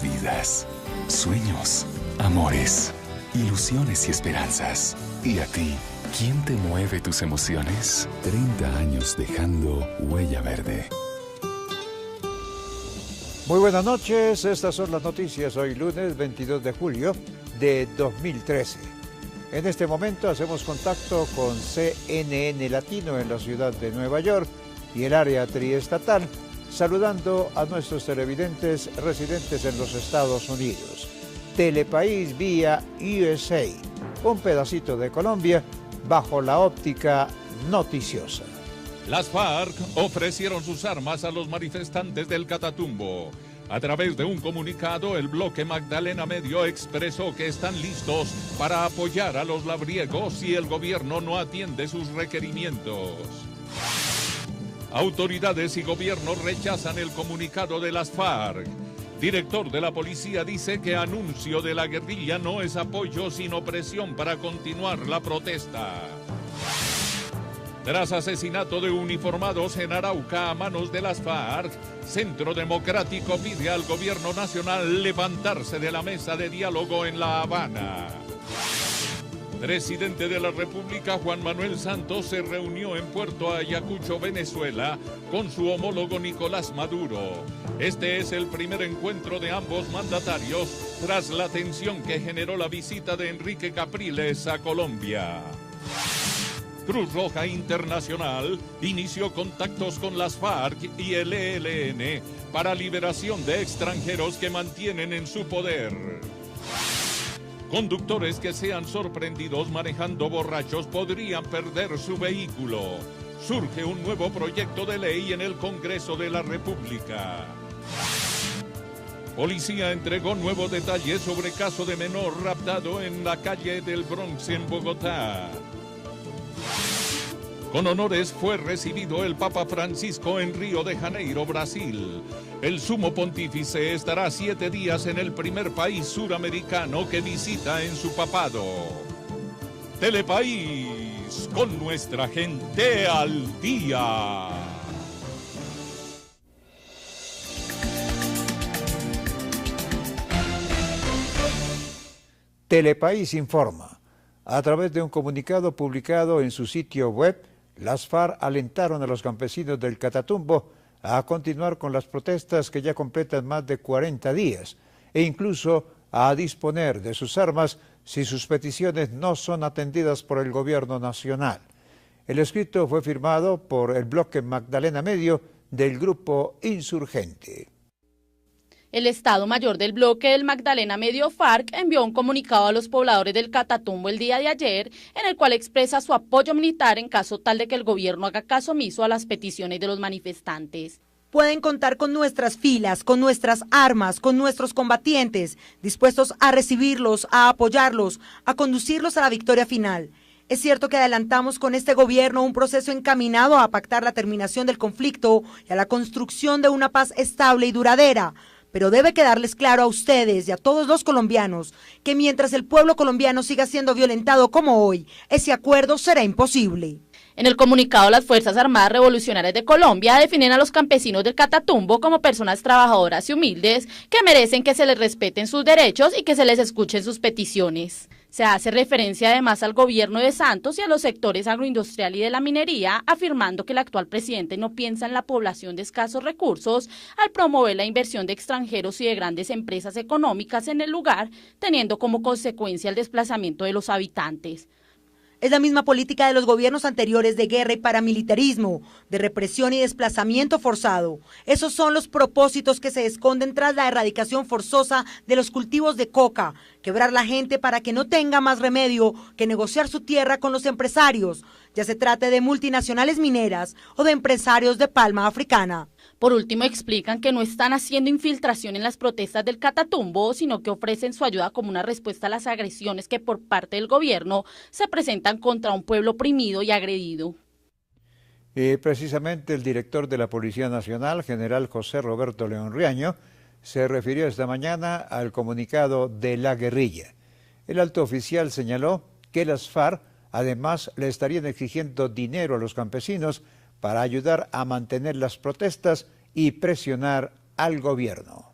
Somos vidas, sueños, amores, ilusiones y esperanzas. ¿Y a ti? ¿Quién te mueve tus emociones? 30 años dejando huella verde. Muy buenas noches, estas son las noticias hoy lunes 22 de julio de 2013. En este momento hacemos contacto con CNN Latino en la ciudad de Nueva York y el área triestatal, saludando a nuestros televidentes residentes en los Estados Unidos. Telepaís vía USA, un pedacito de Colombia bajo la óptica noticiosa. Las FARC ofrecieron sus armas a los manifestantes del Catatumbo. A través de un comunicado, el bloque Magdalena Medio expresó que están listos para apoyar a los labriegos si el gobierno no atiende sus requerimientos. Autoridades y gobierno rechazan el comunicado de las FARC. Director de la policía dice que anuncio de la guerrilla no es apoyo sino presión para continuar la protesta. Tras asesinato de uniformados en Arauca a manos de las FARC, Centro Democrático pide al gobierno nacional levantarse de la mesa de diálogo en La Habana. Presidente de la República Juan Manuel Santos se reunió en Puerto Ayacucho, Venezuela, con su homólogo Nicolás Maduro. Este es el primer encuentro de ambos mandatarios tras la tensión que generó la visita de Enrique Capriles a Colombia. Cruz Roja Internacional inició contactos con las FARC y el ELN para liberación de extranjeros que mantienen en su poder. Conductores que sean sorprendidos manejando borrachos podrían perder su vehículo. Surge un nuevo proyecto de ley en el Congreso de la República. Policía entregó nuevos detalles sobre caso de menor raptado en la calle del Bronx en Bogotá. Con honores fue recibido el Papa Francisco en Río de Janeiro, Brasil. El sumo pontífice estará 7 días en el primer país suramericano que visita en su papado. Telepaís, con nuestra gente al día. Telepaís informa. A través de un comunicado publicado en su sitio web, las FARC alentaron a los campesinos del Catatumbo a continuar con las protestas que ya completan más de 40 días e incluso a disponer de sus armas si sus peticiones no son atendidas por el gobierno nacional. El escrito fue firmado por el bloque Magdalena Medio del grupo insurgente. El Estado Mayor del bloque del Magdalena Medio FARC envió un comunicado a los pobladores del Catatumbo el día de ayer, en el cual expresa su apoyo militar en caso tal de que el gobierno haga caso omiso a las peticiones de los manifestantes. Pueden contar con nuestras filas, con nuestras armas, con nuestros combatientes, dispuestos a recibirlos, a apoyarlos, a conducirlos a la victoria final. Es cierto que adelantamos con este gobierno un proceso encaminado a pactar la terminación del conflicto y a la construcción de una paz estable y duradera. Pero debe quedarles claro a ustedes y a todos los colombianos que mientras el pueblo colombiano siga siendo violentado como hoy, ese acuerdo será imposible. En el comunicado, las Fuerzas Armadas Revolucionarias de Colombia definen a los campesinos del Catatumbo como personas trabajadoras y humildes que merecen que se les respeten sus derechos y que se les escuchen sus peticiones. Se hace referencia además al gobierno de Santos y a los sectores agroindustrial y de la minería, afirmando que el actual presidente no piensa en la población de escasos recursos al promover la inversión de extranjeros y de grandes empresas económicas en el lugar, teniendo como consecuencia el desplazamiento de los habitantes. Es la misma política de los gobiernos anteriores de guerra y paramilitarismo, de represión y desplazamiento forzado. Esos son los propósitos que se esconden tras la erradicación forzosa de los cultivos de coca, quebrar la gente para que no tenga más remedio que negociar su tierra con los empresarios, ya se trate de multinacionales mineras o de empresarios de palma africana. Por último, explican que no están haciendo infiltración en las protestas del Catatumbo, sino que ofrecen su ayuda como una respuesta a las agresiones que por parte del gobierno se presentan contra un pueblo oprimido y agredido. Precisamente el director de la Policía Nacional, general José Roberto León Riaño, se refirió esta mañana al comunicado de la guerrilla. El alto oficial señaló que las FARC además le estarían exigiendo dinero a los campesinos para ayudar a mantener las protestas y presionar al gobierno.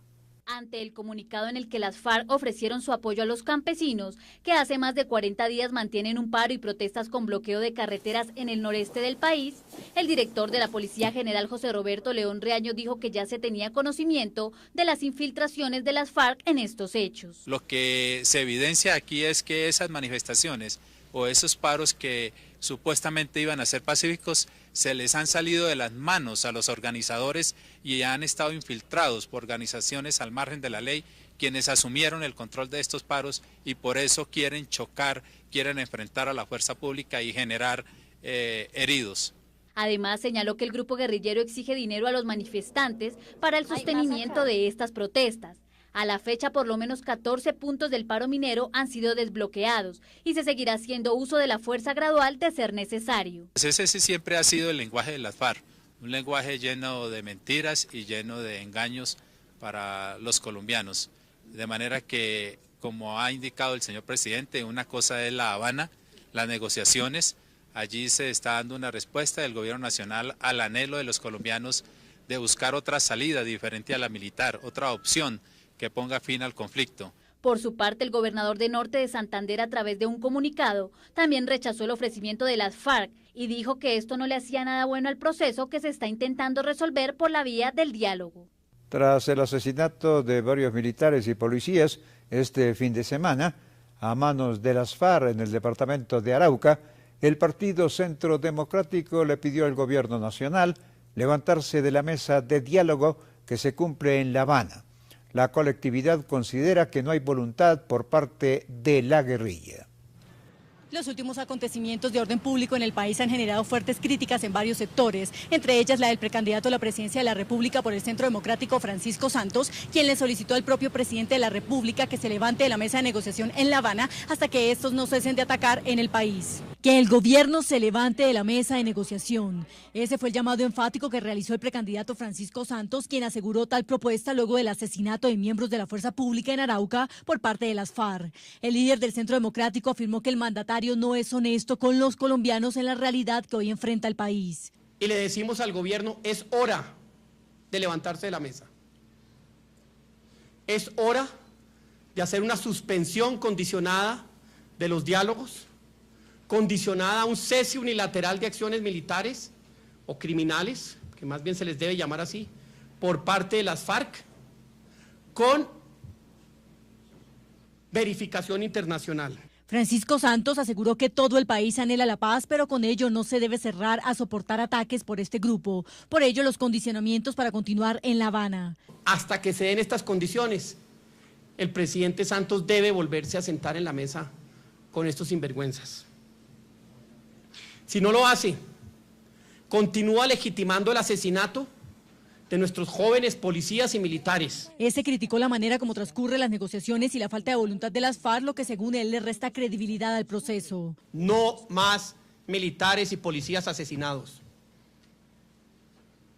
Ante el comunicado en el que las FARC ofrecieron su apoyo a los campesinos, que hace más de 40 días mantienen un paro y protestas con bloqueo de carreteras en el noreste del país, el director de la Policía General José Roberto León Reaño dijo que ya se tenía conocimiento de las infiltraciones de las FARC en estos hechos. Lo que se evidencia aquí es que esas manifestaciones o esos paros que supuestamente iban a ser pacíficos, se les han salido de las manos a los organizadores y han estado infiltrados por organizaciones al margen de la ley, quienes asumieron el control de estos paros y por eso quieren chocar, quieren enfrentar a la fuerza pública y generar heridos. Además, señaló que el grupo guerrillero exige dinero a los manifestantes para el sostenimiento de estas protestas. A la fecha, por lo menos 14 puntos del paro minero han sido desbloqueados y se seguirá haciendo uso de la fuerza gradual de ser necesario. Ese siempre ha sido el lenguaje de las FARC, un lenguaje lleno de mentiras y lleno de engaños para los colombianos. De manera que, como ha indicado el señor presidente, una cosa es La Habana, las negociaciones, allí se está dando una respuesta del gobierno nacional al anhelo de los colombianos de buscar otra salida diferente a la militar, otra opción que ponga fin al conflicto. Por su parte, el gobernador de Norte de Santander, a través de un comunicado, también rechazó el ofrecimiento de las FARC y dijo que esto no le hacía nada bueno al proceso que se está intentando resolver por la vía del diálogo. Tras el asesinato de varios militares y policías este fin de semana, a manos de las FARC en el departamento de Arauca, el Partido Centro Democrático le pidió al gobierno nacional levantarse de la mesa de diálogo que se cumple en La Habana. La colectividad considera que no hay voluntad por parte de la guerrilla. Los últimos acontecimientos de orden público en el país han generado fuertes críticas en varios sectores, entre ellas la del precandidato a la presidencia de la República por el Centro Democrático, Francisco Santos, quien le solicitó al propio presidente de la República que se levante de la mesa de negociación en La Habana hasta que estos no cesen de atacar en el país. Que el gobierno se levante de la mesa de negociación. Ese fue el llamado enfático que realizó el precandidato Francisco Santos, quien aseguró tal propuesta luego del asesinato de miembros de la fuerza pública en Arauca por parte de las FARC. El líder del Centro Democrático afirmó que el mandatario no es honesto con los colombianos en la realidad que hoy enfrenta el país. Y le decimos al gobierno, es hora de levantarse de la mesa. Es hora de hacer una suspensión condicionada de los diálogos, condicionada a un cese unilateral de acciones militares o criminales, que más bien se les debe llamar así, por parte de las FARC, con verificación internacional. Francisco Santos aseguró que todo el país anhela la paz, pero con ello no se debe cerrar a soportar ataques por este grupo. Por ello, los condicionamientos para continuar en La Habana. Hasta que se den estas condiciones, el presidente Santos debe volverse a sentar en la mesa con estos sinvergüenzas. Si no lo hace, continúa legitimando el asesinato de nuestros jóvenes policías y militares. Ese criticó la manera como transcurren las negociaciones y la falta de voluntad de las FARC, lo que según él le resta credibilidad al proceso. No más militares y policías asesinados.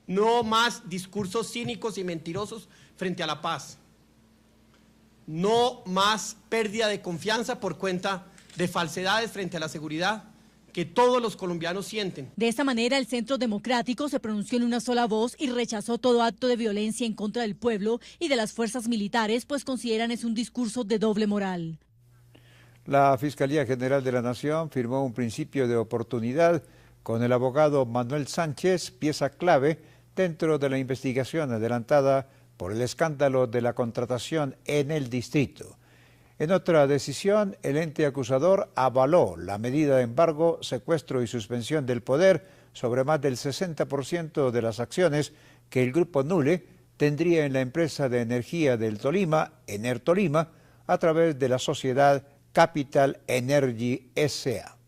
No más discursos cínicos y mentirosos frente a la paz. No más pérdida de confianza por cuenta de falsedades frente a la seguridad que todos los colombianos sienten. De esta manera, el Centro Democrático se pronunció en una sola voz y rechazó todo acto de violencia en contra del pueblo y de las fuerzas militares, pues consideran es un discurso de doble moral. La Fiscalía General de la Nación firmó un principio de oportunidad con el abogado Manuel Sánchez, pieza clave dentro de la investigación adelantada por el escándalo de la contratación en el distrito. En otra decisión, el ente acusador avaló la medida de embargo, secuestro y suspensión del poder sobre más del 60% de las acciones que el grupo Nule tendría en la empresa de energía del Tolima, Enertolima, a través de la sociedad Capital Energy S.A.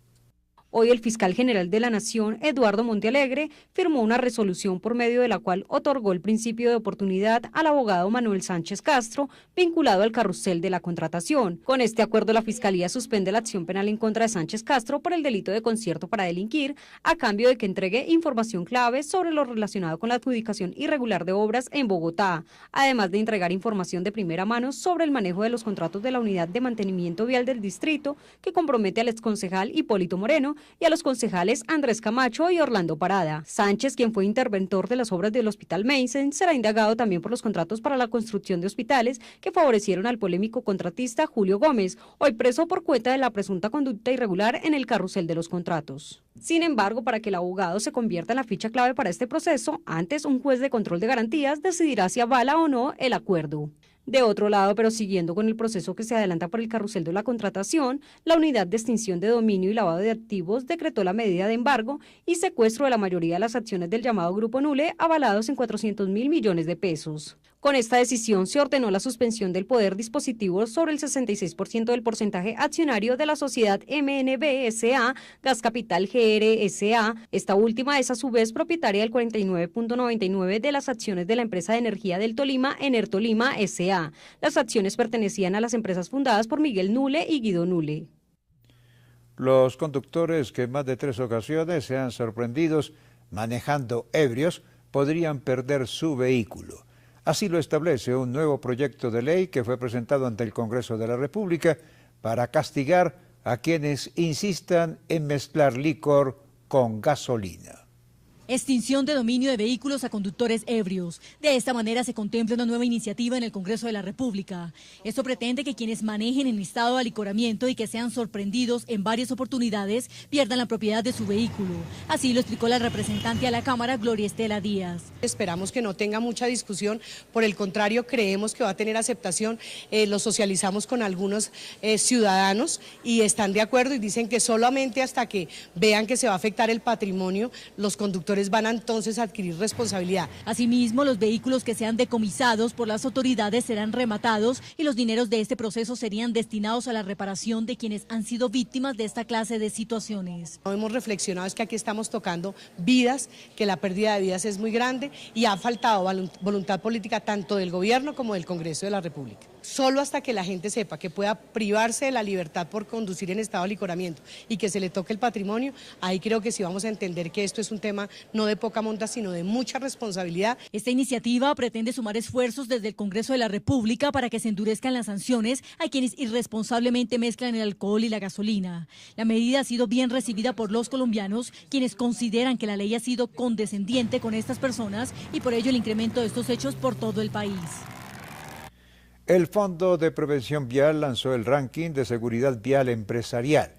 Hoy el fiscal general de la Nación, Eduardo Montealegre, firmó una resolución por medio de la cual otorgó el principio de oportunidad al abogado Manuel Sánchez Castro, vinculado al carrusel de la contratación. Con este acuerdo, la Fiscalía suspende la acción penal en contra de Sánchez Castro por el delito de concierto para delinquir, a cambio de que entregue información clave sobre lo relacionado con la adjudicación irregular de obras en Bogotá, además de entregar información de primera mano sobre el manejo de los contratos de la Unidad de Mantenimiento Vial del Distrito, que compromete al exconcejal Hipólito Moreno, y a los concejales Andrés Camacho y Orlando Parada. Sánchez, quien fue interventor de las obras del Hospital Meisen, será indagado también por los contratos para la construcción de hospitales que favorecieron al polémico contratista Julio Gómez, hoy preso por cuenta de la presunta conducta irregular en el carrusel de los contratos. Sin embargo, para que el abogado se convierta en la ficha clave para este proceso, antes un juez de control de garantías decidirá si avala o no el acuerdo. De otro lado, pero siguiendo con el proceso que se adelanta por el carrusel de la contratación, la Unidad de Extinción de Dominio y Lavado de Activos decretó la medida de embargo y secuestro de la mayoría de las acciones del llamado Grupo Nule, avalados en 400.000 millones de pesos. Con esta decisión se ordenó la suspensión del poder dispositivo sobre el 66% del porcentaje accionario de la sociedad MNB S.A., Gas Capital GR S.A. Esta última es a su vez propietaria del 49.99% de las acciones de la empresa de energía del Tolima, Enertolima S.A. Las acciones pertenecían a las empresas fundadas por Miguel Nule y Guido Nule. Los conductores que en más de 3 ocasiones sean sorprendidos manejando ebrios podrían perder su vehículo. Así lo establece un nuevo proyecto de ley que fue presentado ante el Congreso de la República para castigar a quienes insistan en mezclar licor con gasolina. Extinción de dominio de vehículos a conductores ebrios. De esta manera se contempla una nueva iniciativa en el Congreso de la República. Esto pretende que quienes manejen en estado de alicoramiento y que sean sorprendidos en varias oportunidades pierdan la propiedad de su vehículo. Así lo explicó la representante a la Cámara, Gloria Estela Díaz. Esperamos que no tenga mucha discusión, por el contrario creemos que va a tener aceptación. Lo socializamos con algunos ciudadanos y están de acuerdo y dicen que solamente hasta que vean que se va a afectar el patrimonio, los conductores van a entonces adquirir responsabilidad. Asimismo, los vehículos que sean decomisados por las autoridades serán rematados y los dineros de este proceso serían destinados a la reparación de quienes han sido víctimas de esta clase de situaciones. Lo hemos reflexionado es que aquí estamos tocando vidas, que la pérdida de vidas es muy grande y ha faltado voluntad política tanto del gobierno como del Congreso de la República. Solo hasta que la gente sepa que pueda privarse de la libertad por conducir en estado de alicoramiento y que se le toque el patrimonio, ahí creo que sí vamos a entender que esto es un tema no de poca monta, sino de mucha responsabilidad. Esta iniciativa pretende sumar esfuerzos desde el Congreso de la República para que se endurezcan las sanciones a quienes irresponsablemente mezclan el alcohol y la gasolina. La medida ha sido bien recibida por los colombianos, quienes consideran que la ley ha sido condescendiente con estas personas y por ello el incremento de estos hechos por todo el país. El Fondo de Prevención Vial lanzó el ranking de seguridad vial empresarial.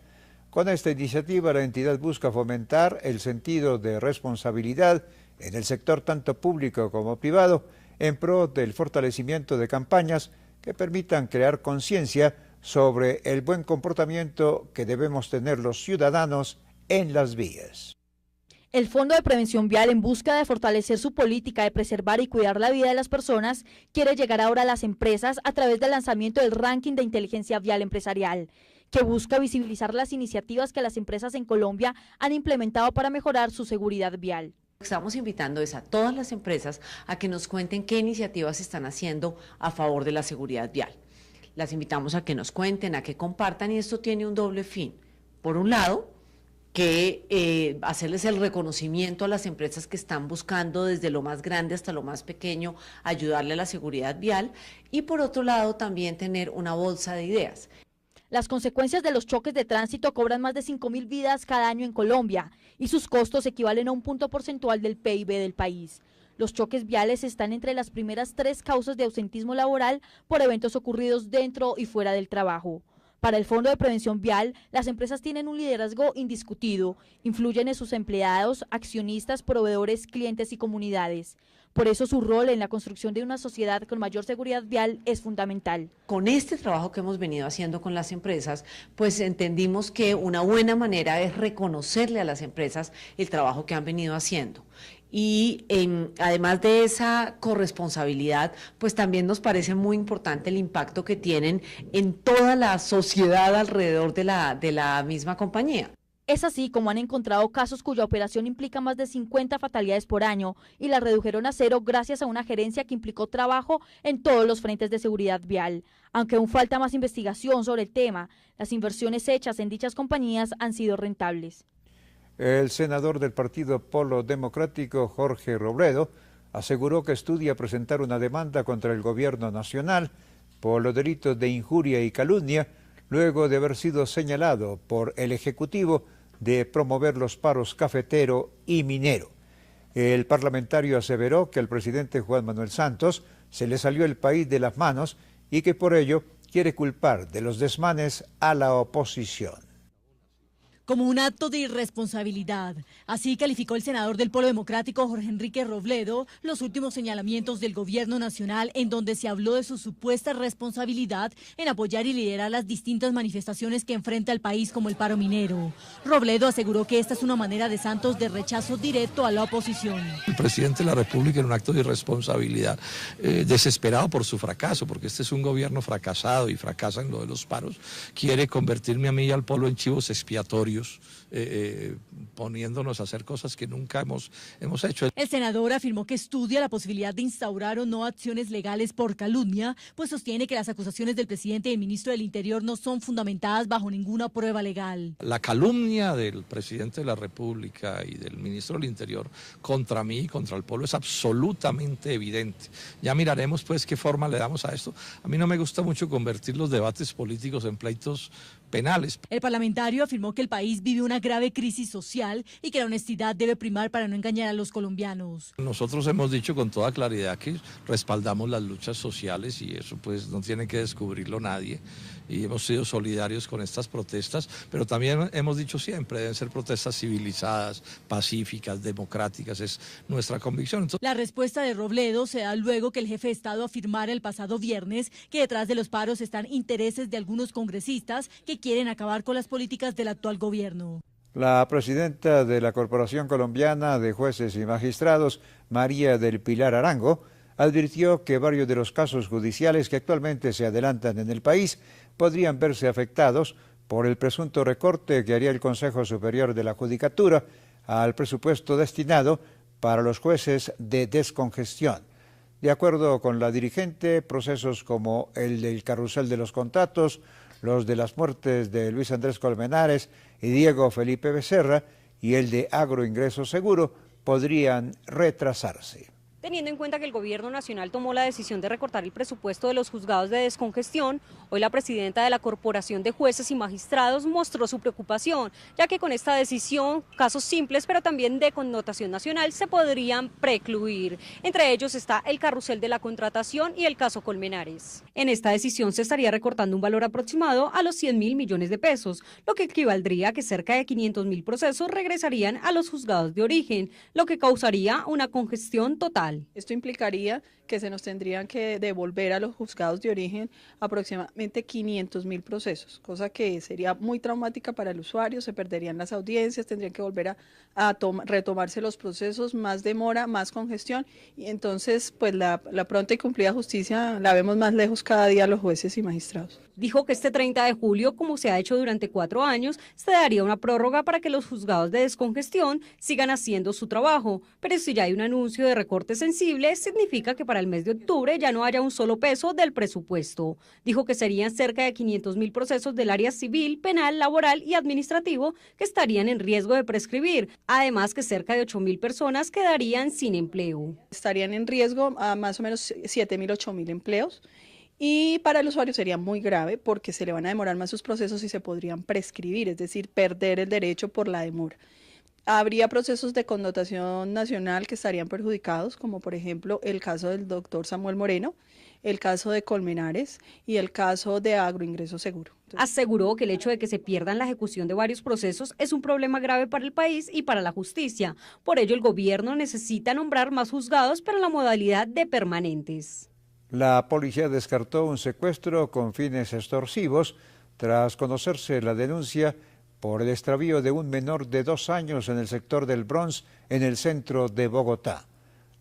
Con esta iniciativa, la entidad busca fomentar el sentido de responsabilidad en el sector tanto público como privado, en pro del fortalecimiento de campañas que permitan crear conciencia sobre el buen comportamiento que debemos tener los ciudadanos en las vías. El Fondo de Prevención Vial, en busca de fortalecer su política de preservar y cuidar la vida de las personas, quiere llegar ahora a las empresas a través del lanzamiento del ranking de inteligencia vial empresarial, que busca visibilizar las iniciativas que las empresas en Colombia han implementado para mejorar su seguridad vial. Estamos invitando a todas las empresas a que nos cuenten qué iniciativas están haciendo a favor de la seguridad vial. Las invitamos a que nos cuenten, a que compartan, y esto tiene un doble fin. Por un lado, que hacerles el reconocimiento a las empresas que están buscando desde lo más grande hasta lo más pequeño ayudarle a la seguridad vial, y por otro lado también tener una bolsa de ideas. Las consecuencias de los choques de tránsito cobran más de 5.000 vidas cada año en Colombia y sus costos equivalen a un punto porcentual del PIB del país. Los choques viales están entre las primeras 3 causas de ausentismo laboral por eventos ocurridos dentro y fuera del trabajo. Para el Fondo de Prevención Vial, las empresas tienen un liderazgo indiscutido, influyen en sus empleados, accionistas, proveedores, clientes y comunidades. Por eso su rol en la construcción de una sociedad con mayor seguridad vial es fundamental. Con este trabajo que hemos venido haciendo con las empresas, pues entendimos que una buena manera es reconocerle a las empresas el trabajo que han venido haciendo. Y además de esa corresponsabilidad, pues también nos parece muy importante el impacto que tienen en toda la sociedad alrededor de la misma compañía. Es así como han encontrado casos cuya operación implica más de 50 fatalidades por año y la redujeron a 0 gracias a una gerencia que implicó trabajo en todos los frentes de seguridad vial. Aunque aún falta más investigación sobre el tema, las inversiones hechas en dichas compañías han sido rentables. El senador del Partido Polo Democrático, Jorge Robledo, aseguró que estudia presentar una demanda contra el gobierno nacional por los delitos de injuria y calumnia, luego de haber sido señalado por el Ejecutivo de promover los paros cafetero y minero. El parlamentario aseveró que al presidente Juan Manuel Santos se le salió el país de las manos y que por ello quiere culpar de los desmanes a la oposición. Como un acto de irresponsabilidad. Así calificó el senador del Polo Democrático Jorge Enrique Robledo los últimos señalamientos del gobierno nacional, en donde se habló de su supuesta responsabilidad en apoyar y liderar las distintas manifestaciones que enfrenta el país, como el paro minero. Robledo aseguró que esta es una manera de Santos de rechazo directo a la oposición. El presidente de la República, en un acto de irresponsabilidad, desesperado por su fracaso, porque este es un gobierno fracasado y fracasa en lo de los paros, quiere convertirme a mí y al Polo en chivos expiatorios, poniéndonos a hacer cosas que nunca hemos hecho. El senador afirmó que estudia la posibilidad de instaurar o no acciones legales por calumnia, pues sostiene que las acusaciones del presidente y el ministro del Interior no son fundamentadas bajo ninguna prueba legal. La calumnia del presidente de la República y del ministro del Interior contra mí y contra el pueblo es absolutamente evidente. Ya miraremos pues qué forma le damos a esto. A mí no me gusta mucho convertir los debates políticos en pleitos penales. El parlamentario afirmó que el país vive una grave crisis social y que la honestidad debe primar para no engañar a los colombianos. Nosotros hemos dicho con toda claridad que respaldamos las luchas sociales y eso pues no tiene que descubrirlo nadie, y hemos sido solidarios con estas protestas, pero también hemos dicho siempre deben ser protestas civilizadas, pacíficas, democráticas, es nuestra convicción. La respuesta de Robledo se da luego que el jefe de Estado afirmara el pasado viernes que detrás de los paros están intereses de algunos congresistas que quieren acabar con las políticas del actual gobierno. La presidenta de la Corporación Colombiana de Jueces y Magistrados, María del Pilar Arango, advirtió que varios de los casos judiciales que actualmente se adelantan en el país podrían verse afectados por el presunto recorte que haría el Consejo Superior de la Judicatura al presupuesto destinado para los jueces de descongestión. De acuerdo con la dirigente, procesos como el del carrusel de los contratos, los de las muertes de Luis Andrés Colmenares y Diego Felipe Becerra y el de Agroingreso Seguro podrían retrasarse. Teniendo en cuenta que el gobierno nacional tomó la decisión de recortar el presupuesto de los juzgados de descongestión, hoy la presidenta de la Corporación de Jueces y Magistrados mostró su preocupación, ya que con esta decisión, casos simples pero también de connotación nacional se podrían precluir. Entre ellos está el carrusel de la contratación y el caso Colmenares. En esta decisión se estaría recortando un valor aproximado a los 100.000 millones de pesos, lo que equivaldría a que cerca de 500.000 procesos regresarían a los juzgados de origen, lo que causaría una congestión total. Esto implicaría que se nos tendrían que devolver a los juzgados de origen aproximadamente 500.000 procesos, cosa que sería muy traumática para el usuario, se perderían las audiencias, tendrían que volver a retomarse los procesos, más demora, más congestión, y entonces pues la pronta y cumplida justicia la vemos más lejos cada día los jueces y magistrados. Dijo que este 30 de julio, como se ha hecho durante 4 años, se daría una prórroga para que los juzgados de descongestión sigan haciendo su trabajo, pero si ya hay un anuncio de recorte sensible, significa que para el mes de octubre ya no haya un solo peso del presupuesto. Dijo que serían cerca de 500.000 procesos del área civil, penal, laboral y administrativo que estarían en riesgo de prescribir, además que cerca de 8.000 personas quedarían sin empleo. Estarían en riesgo a más o menos 7.000, 8.000 empleos. Y para el usuario sería muy grave porque se le van a demorar más sus procesos y se podrían prescribir, es decir, perder el derecho por la demora. Habría procesos de connotación nacional que estarían perjudicados, como por ejemplo el caso del doctor Samuel Moreno, el caso de Colmenares y el caso de Agroingreso Seguro. Aseguró que el hecho de que se pierdan la ejecución de varios procesos es un problema grave para el país y para la justicia. Por ello, el gobierno necesita nombrar más juzgados, pero en la modalidad de permanentes. La policía descartó un secuestro con fines extorsivos tras conocerse la denuncia por el extravío de un menor de 2 años en el sector del Bronx, en el centro de Bogotá.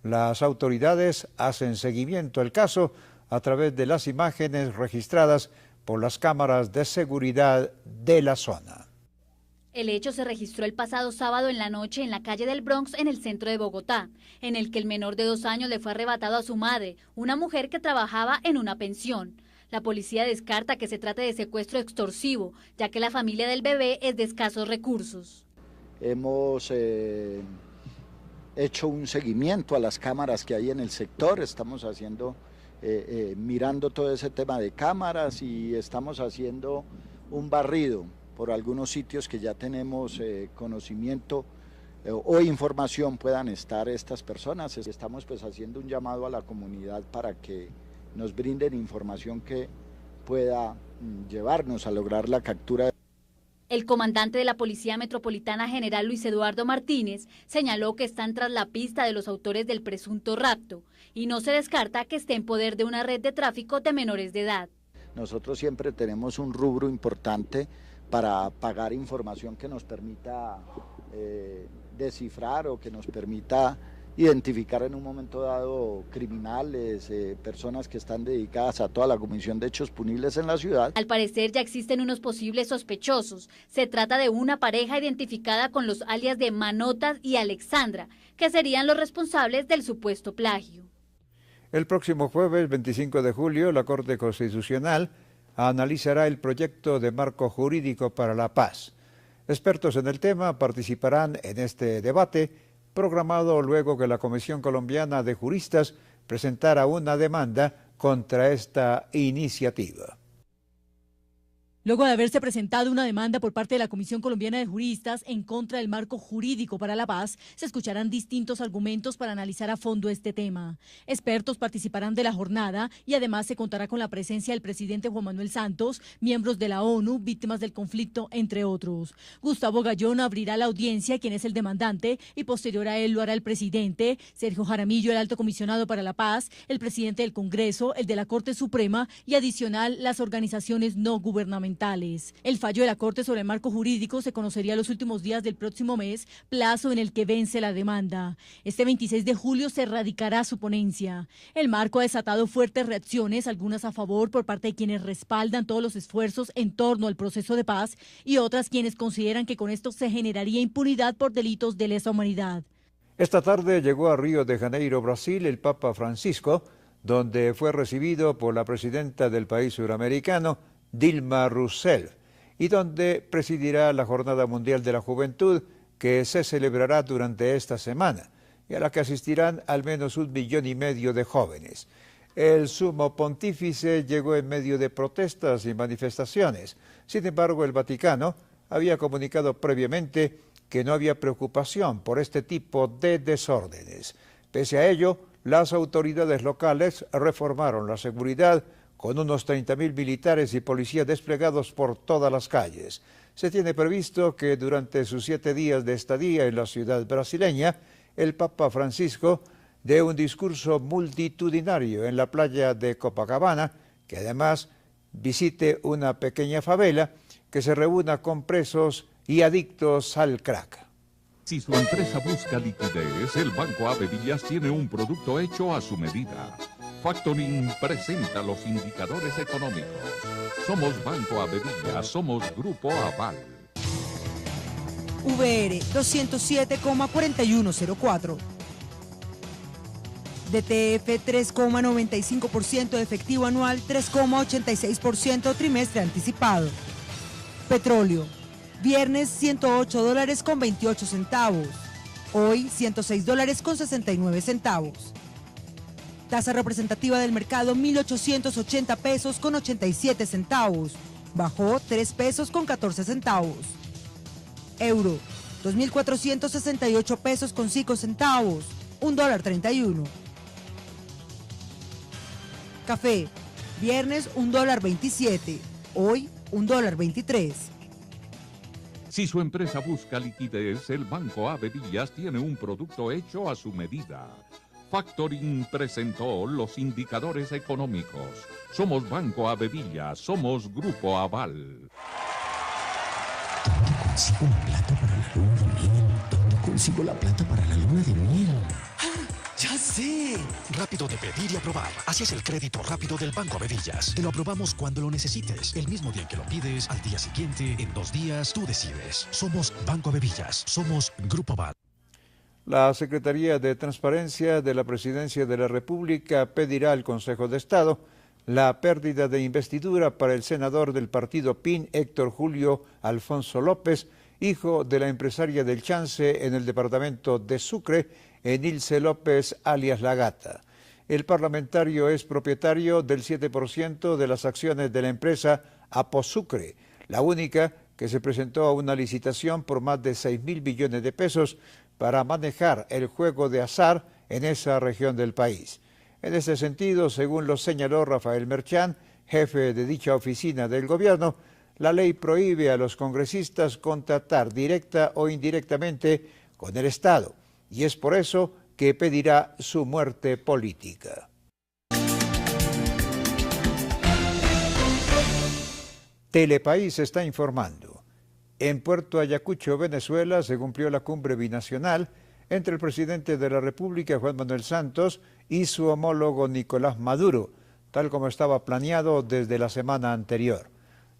Las autoridades hacen seguimiento al caso a través de las imágenes registradas por las cámaras de seguridad de la zona. El hecho se registró el pasado sábado en la noche en la calle del Bronx, en el centro de Bogotá, en el que el menor de 2 años le fue arrebatado a su madre, una mujer que trabajaba en una pensión. La policía descarta que se trate de secuestro extorsivo, ya que la familia del bebé es de escasos recursos. Hemos hecho un seguimiento a las cámaras que hay en el sector, estamos haciendo, mirando todo ese tema de cámaras y estamos haciendo un barrido por algunos sitios que ya tenemos conocimiento o información puedan estar estas personas. Estamos pues haciendo un llamado a la comunidad para que nos brinden información que pueda llevarnos a lograr la captura. El comandante de la Policía Metropolitana, general Luis Eduardo Martínez, señaló que están tras la pista de los autores del presunto rapto y no se descarta que esté en poder de una red de tráfico de menores de edad. Nosotros siempre tenemos un rubro importante para pagar información que nos permita descifrar o que nos permita identificar en un momento dado criminales, personas que están dedicadas a toda la comisión de hechos punibles en la ciudad. Al parecer ya existen unos posibles sospechosos. Se trata de una pareja identificada con los alias de Manotas y Alexandra, que serían los responsables del supuesto plagio. El próximo jueves 25 de julio, la Corte Constitucional analizará el proyecto de marco jurídico para la paz. Expertos en el tema participarán en este debate, programado luego que la Comisión Colombiana de Juristas presentara una demanda contra esta iniciativa. Luego de haberse presentado una demanda por parte de la Comisión Colombiana de Juristas en contra del marco jurídico para la paz, se escucharán distintos argumentos para analizar a fondo este tema. Expertos participarán de la jornada y además se contará con la presencia del presidente Juan Manuel Santos, miembros de la ONU, víctimas del conflicto, entre otros. Gustavo Gallón abrirá la audiencia, quien es el demandante, y posterior a él lo hará el presidente, Sergio Jaramillo, el alto comisionado para la paz, el presidente del Congreso, el de la Corte Suprema y adicional las organizaciones no gubernamentales. El fallo de la Corte sobre el marco jurídico se conocería los últimos días del próximo mes, plazo en el que vence la demanda. Este 26 de julio se radicará su ponencia. El marco ha desatado fuertes reacciones, algunas a favor por parte de quienes respaldan todos los esfuerzos en torno al proceso de paz y otras quienes consideran que con esto se generaría impunidad por delitos de lesa humanidad. Esta tarde llegó a Río de Janeiro, Brasil, el Papa Francisco, donde fue recibido por la presidenta del país suramericano, Dilma Rousseff, y donde presidirá la Jornada Mundial de la Juventud que se celebrará durante esta semana y a la que asistirán al menos 1,5 millones de jóvenes. El sumo pontífice llegó en medio de protestas y manifestaciones. Sin embargo, el Vaticano había comunicado previamente que no había preocupación por este tipo de desórdenes. Pese a ello, las autoridades locales reformaron la seguridad con unos 30.000 militares y policías desplegados por todas las calles. Se tiene previsto que durante sus 7 días de estadía en la ciudad brasileña, el Papa Francisco dé un discurso multitudinario en la playa de Copacabana, que además visite una pequeña favela que se reúna con presos y adictos al crack. Si su empresa busca liquidez, el Banco Avevillas tiene un producto hecho a su medida. Factoring presenta los indicadores económicos. Somos Banco Avevillas, somos Grupo Aval. VR 207,4104. DTF 3,95% efectivo anual, 3,86% trimestre anticipado. Petróleo. Viernes $108.28. Hoy $106.69. Tasa representativa del mercado 1.880 pesos con 87 centavos. Bajó 3 pesos con 14 centavos. Euro 2.468 pesos con 5 centavos. $1.31. Café. Viernes $1.27. Hoy $1.23. Si su empresa busca liquidez, el Banco Avevillas tiene un producto hecho a su medida. Factoring presentó los indicadores económicos. Somos Banco Avevillas, somos Grupo Aval. ¿Dónde consigo la plata para la luna de miel? ¿Dónde consigo la plata para la luna de miel? ¡Ya sé! Rápido de pedir y aprobar. Así es el crédito rápido del Banco Avevillas. Te lo aprobamos cuando lo necesites. El mismo día en que lo pides, al día siguiente, en 2 días, tú decides. Somos Banco Avevillas. Somos Grupo Aval. La Secretaría de Transparencia de la Presidencia de la República pedirá al Consejo de Estado la pérdida de investidura para el senador del partido PIN, Héctor Julio Alfonso López, hijo de la empresaria del Chance en el departamento de Sucre, Enilce López alias La Gata. El parlamentario es propietario del 7% de las acciones de la empresa Aposucre, la única que se presentó a una licitación por más de 6.000 billones de pesos para manejar el juego de azar en esa región del país. En este sentido, según lo señaló Rafael Merchán, jefe de dicha oficina del gobierno, la ley prohíbe a los congresistas contratar directa o indirectamente con el Estado, y es por eso que pedirá su muerte política. Telepaís está informando. En Puerto Ayacucho, Venezuela, se cumplió la cumbre binacional entre el presidente de la República, Juan Manuel Santos, y su homólogo Nicolás Maduro, tal como estaba planeado desde la semana anterior.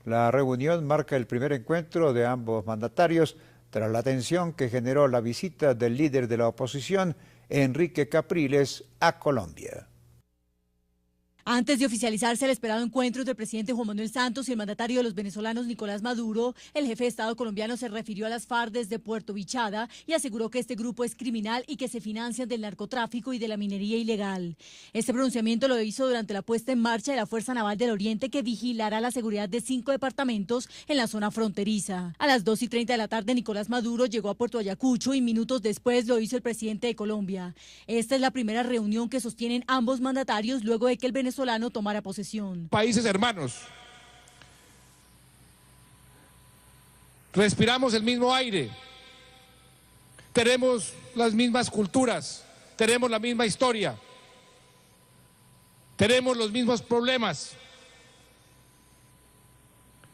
La reunión marca el primer encuentro de ambos mandatarios tras la tensión que generó la visita del líder de la oposición, Enrique Capriles, a Colombia. Antes de oficializarse el esperado encuentro entre el presidente Juan Manuel Santos y el mandatario de los venezolanos Nicolás Maduro, el jefe de Estado colombiano se refirió a las FARC desde Puerto Bichada y aseguró que este grupo es criminal y que se financian del narcotráfico y de la minería ilegal. Este pronunciamiento lo hizo durante la puesta en marcha de la Fuerza Naval del Oriente, que vigilará la seguridad de 5 departamentos en la zona fronteriza. A las 2:30 de la tarde, Nicolás Maduro llegó a Puerto Ayacucho y minutos después lo hizo el presidente de Colombia. Esta es la primera reunión que sostienen ambos mandatarios luego de que el venezolano tomara posesión. Países hermanos, respiramos el mismo aire, tenemos las mismas culturas, tenemos la misma historia, tenemos los mismos problemas.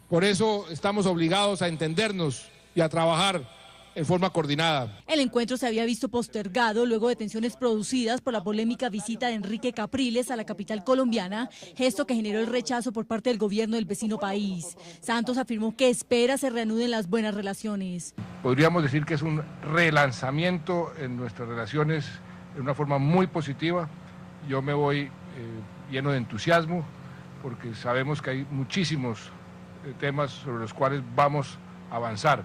Por eso estamos obligados a entendernos y a trabajar en forma coordinada. El encuentro se había visto postergado luego de tensiones producidas por la polémica visita de Enrique Capriles a la capital colombiana, gesto que generó el rechazo por parte del gobierno del vecino país. Santos afirmó que espera se reanuden las buenas relaciones. Podríamos decir que es un relanzamiento en nuestras relaciones de una forma muy positiva. Yo me voy lleno de entusiasmo porque sabemos que hay muchísimos temas sobre los cuales vamos a avanzar.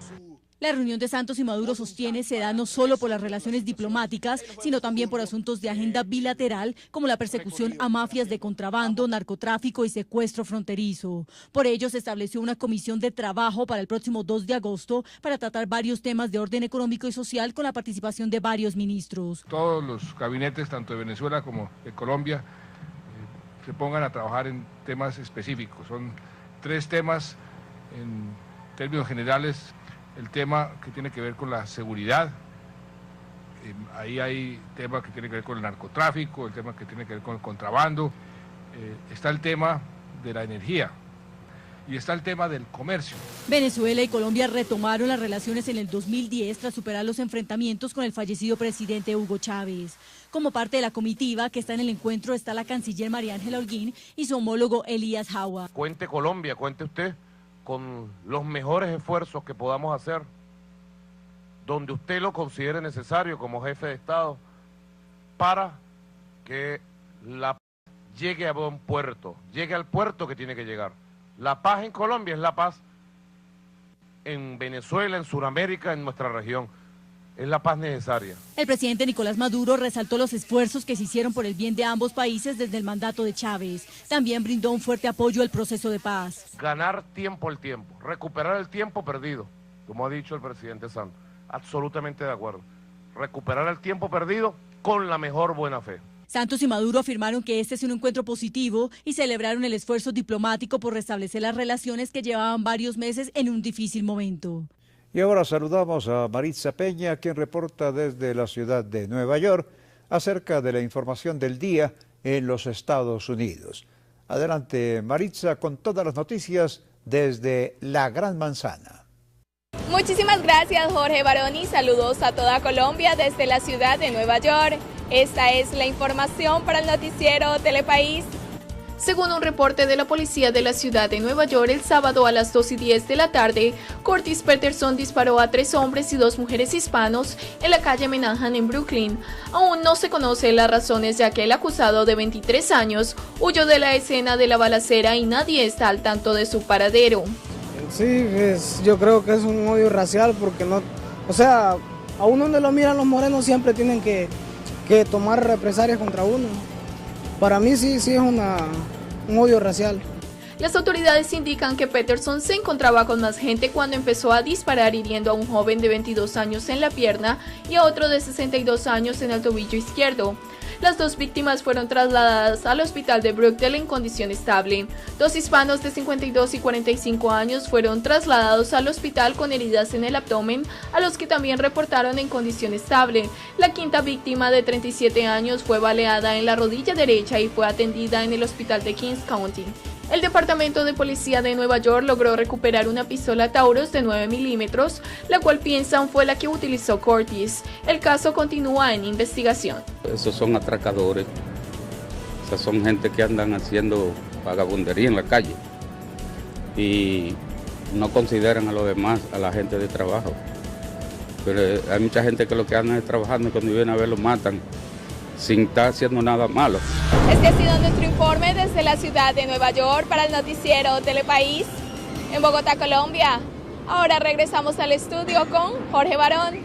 La reunión de Santos y Maduro sostiene se da no solo por las relaciones diplomáticas, sino también por asuntos de agenda bilateral, como la persecución a mafias de contrabando, narcotráfico y secuestro fronterizo. Por ello, se estableció una comisión de trabajo para el próximo 2 de agosto para tratar varios temas de orden económico y social con la participación de varios ministros. Todos los gabinetes, tanto de Venezuela como de Colombia, se pongan a trabajar en temas específicos. Son 3 temas en términos generales. El tema que tiene que ver con la seguridad, ahí hay temas que tienen que ver con el narcotráfico, el tema que tiene que ver con el contrabando, está el tema de la energía y está el tema del comercio. Venezuela y Colombia retomaron las relaciones en el 2010 tras superar los enfrentamientos con el fallecido presidente Hugo Chávez. Como parte de la comitiva que está en el encuentro está la canciller María Ángela Holguín y su homólogo Elías Jawa. Cuente Colombia, cuente usted con los mejores esfuerzos que podamos hacer, donde usted lo considere necesario como jefe de Estado, para que la paz llegue a buen puerto, llegue al puerto que tiene que llegar. La paz en Colombia es la paz en Venezuela, en Sudamérica, en nuestra región. Es la paz necesaria. El presidente Nicolás Maduro resaltó los esfuerzos que se hicieron por el bien de ambos países desde el mandato de Chávez. También brindó un fuerte apoyo al proceso de paz. Ganar tiempo al tiempo, recuperar el tiempo perdido, como ha dicho el presidente Santos. Absolutamente de acuerdo. Recuperar el tiempo perdido con la mejor buena fe. Santos y Maduro afirmaron que este es un encuentro positivo y celebraron el esfuerzo diplomático por restablecer las relaciones que llevaban varios meses en un difícil momento. Y ahora saludamos a Maritza Peña, quien reporta desde la ciudad de Nueva York acerca de la información del día en los Estados Unidos. Adelante, Maritza, con todas las noticias desde la Gran Manzana. Muchísimas gracias, Jorge Baroni. Saludos a toda Colombia desde la ciudad de Nueva York. Esta es la información para el noticiero Telepaís. Según un reporte de la policía de la ciudad de Nueva York, el sábado a las 2:10 de la tarde, Curtis Peterson disparó a 3 hombres y 2 mujeres hispanos en la calle Manhattan en Brooklyn. Aún no se conocen las razones, ya que el acusado de 23 años huyó de la escena de la balacera y nadie está al tanto de su paradero. Sí, yo creo que es un odio racial porque no, o sea, a uno donde lo miran los morenos siempre tienen que tomar represalias contra uno. Para mí sí es un odio racial. Las autoridades indican que Peterson se encontraba con más gente cuando empezó a disparar, hiriendo a un joven de 22 años en la pierna y a otro de 62 años en el tobillo izquierdo. Las dos víctimas fueron trasladadas al hospital de Brookdale en condición estable. Dos hispanos de 52 y 45 años fueron trasladados al hospital con heridas en el abdomen, a los que también reportaron en condición estable. La quinta víctima, de 37 años, fue baleada en la rodilla derecha y fue atendida en el hospital de Kings County. El Departamento de Policía de Nueva York logró recuperar una pistola Taurus de 9 milímetros, la cual piensan fue la que utilizó Curtis. El caso continúa en investigación. Esos son atracadores, esas son gente que andan haciendo vagabundería en la calle y no consideran a los demás, a la gente de trabajo. Pero hay mucha gente que lo que andan es trabajando y cuando vienen a ver lo matan sin estar haciendo nada malo. Este ha sido nuestro informe desde la ciudad de Nueva York para el noticiero Telepaís en Bogotá, Colombia. Ahora regresamos al estudio con Jorge Barón.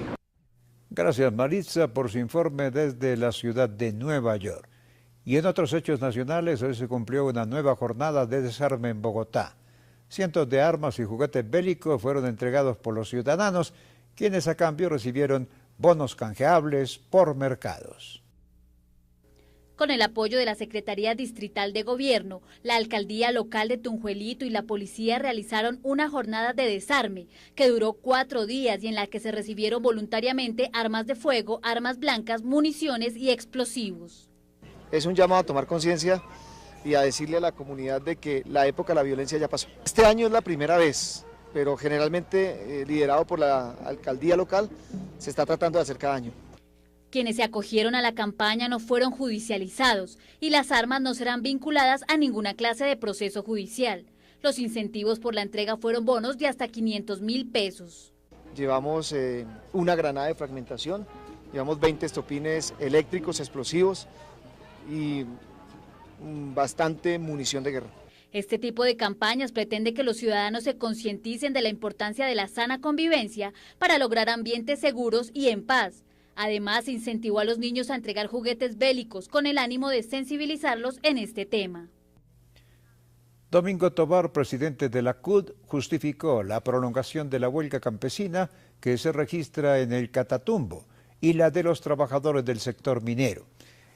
Gracias, Maritza, por su informe desde la ciudad de Nueva York. Y en otros hechos nacionales, hoy se cumplió una nueva jornada de desarme en Bogotá. Cientos de armas y juguetes bélicos fueron entregados por los ciudadanos, quienes a cambio recibieron bonos canjeables por mercados. Con el apoyo de la Secretaría Distrital de Gobierno, la Alcaldía Local de Tunjuelito y la Policía realizaron una jornada de desarme que duró 4 días y en la que se recibieron voluntariamente armas de fuego, armas blancas, municiones y explosivos. Es un llamado a tomar conciencia y a decirle a la comunidad de que la época de la violencia ya pasó. Este año es la primera vez, pero generalmente liderado por la Alcaldía Local, se está tratando de hacer cada año. Quienes se acogieron a la campaña no fueron judicializados y las armas no serán vinculadas a ninguna clase de proceso judicial. Los incentivos por la entrega fueron bonos de hasta 500.000 pesos. Llevamos una granada de fragmentación, llevamos 20 estopines eléctricos explosivos y bastante munición de guerra. Este tipo de campañas pretende que los ciudadanos se concienticen de la importancia de la sana convivencia para lograr ambientes seguros y en paz. Además, incentivó a los niños a entregar juguetes bélicos con el ánimo de sensibilizarlos en este tema. Domingo Tovar, presidente de la CUT, justificó la prolongación de la huelga campesina que se registra en el Catatumbo y la de los trabajadores del sector minero.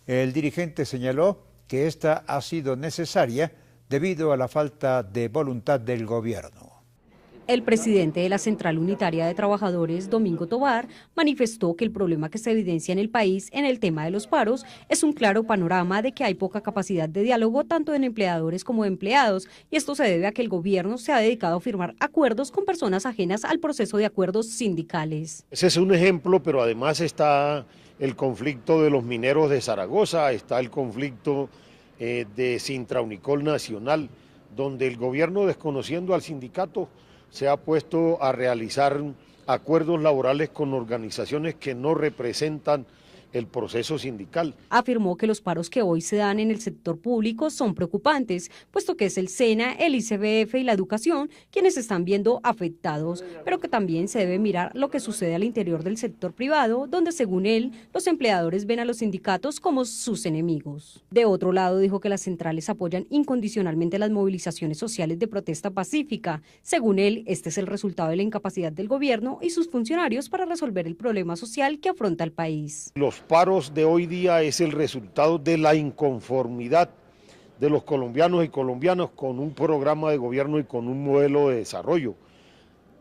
El dirigente señaló que esta ha sido necesaria debido a la falta de voluntad del gobierno. El presidente de la Central Unitaria de Trabajadores, Domingo Tovar, manifestó que el problema que se evidencia en el país en el tema de los paros es un claro panorama de que hay poca capacidad de diálogo tanto en empleadores como de empleados, y esto se debe a que el gobierno se ha dedicado a firmar acuerdos con personas ajenas al proceso de acuerdos sindicales. Ese es un ejemplo, pero además está el conflicto de los mineros de Zaragoza, está el conflicto de Sintra Unicol Nacional, donde el gobierno, desconociendo al sindicato, se ha puesto a realizar acuerdos laborales con organizaciones que no representan el proceso sindical. Afirmó que los paros que hoy se dan en el sector público son preocupantes, puesto que es el SENA, el ICBF y la educación quienes se están viendo afectados, pero que también se debe mirar lo que sucede al interior del sector privado, donde según él, los empleadores ven a los sindicatos como sus enemigos. De otro lado, dijo que las centrales apoyan incondicionalmente las movilizaciones sociales de protesta pacífica. Según él, este es el resultado de la incapacidad del gobierno y sus funcionarios para resolver el problema social que afronta el país. Los paros de hoy día es el resultado de la inconformidad de los colombianos y colombianas con un programa de gobierno y con un modelo de desarrollo.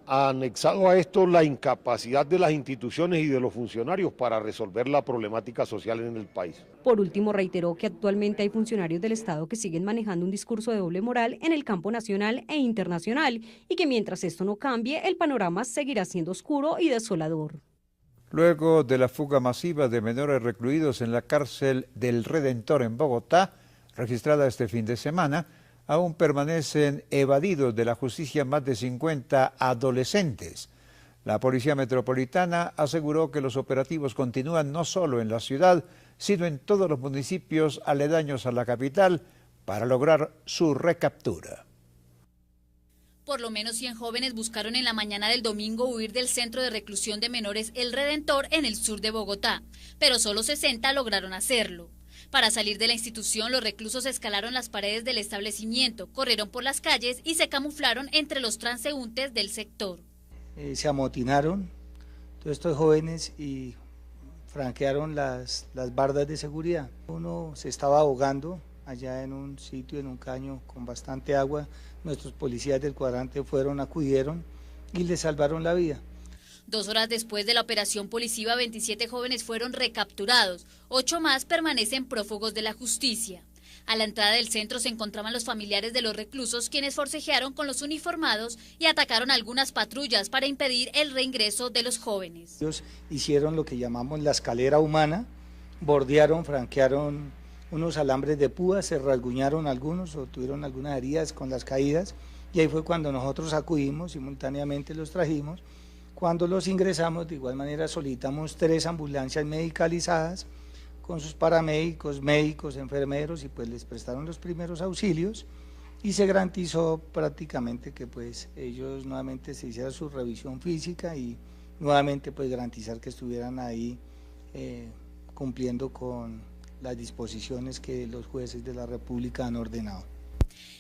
Anexado a esto, la incapacidad de las instituciones y de los funcionarios para resolver la problemática social en el país. Por último, reiteró que actualmente hay funcionarios del Estado que siguen manejando un discurso de doble moral en el campo nacional e internacional y que mientras esto no cambie, el panorama seguirá siendo oscuro y desolador. Luego de la fuga masiva de menores recluidos en la cárcel del Redentor en Bogotá, registrada este fin de semana, aún permanecen evadidos de la justicia más de 50 adolescentes. La Policía Metropolitana aseguró que los operativos continúan no solo en la ciudad, sino en todos los municipios aledaños a la capital para lograr su recaptura. Por lo menos 100 jóvenes buscaron en la mañana del domingo huir del centro de reclusión de menores El Redentor en el sur de Bogotá, pero solo 60 lograron hacerlo. Para salir de la institución, los reclusos escalaron las paredes del establecimiento, corrieron por las calles y se camuflaron entre los transeúntes del sector. Se amotinaron todos estos jóvenes y franquearon las bardas de seguridad. Uno se estaba ahogando allá en un sitio, en un caño con bastante agua. Nuestros policías del cuadrante acudieron y le salvaron la vida. 2 horas después de la operación policiva, 27 jóvenes fueron recapturados, 8 más permanecen prófugos de la justicia. A la entrada del centro se encontraban los familiares de los reclusos, quienes forcejearon con los uniformados y atacaron algunas patrullas para impedir el reingreso de los jóvenes. Ellos hicieron lo que llamamos la escalera humana, bordearon, franquearon unos alambres de púa, se rasguñaron algunos o tuvieron algunas heridas con las caídas, y ahí fue cuando nosotros acudimos, simultáneamente los trajimos. Cuando los ingresamos, de igual manera solicitamos 3 ambulancias medicalizadas con sus paramédicos, médicos, enfermeros, y pues les prestaron los primeros auxilios y se garantizó prácticamente que pues ellos nuevamente se hiciera su revisión física y nuevamente pues garantizar que estuvieran ahí cumpliendo con las disposiciones que los jueces de la República han ordenado.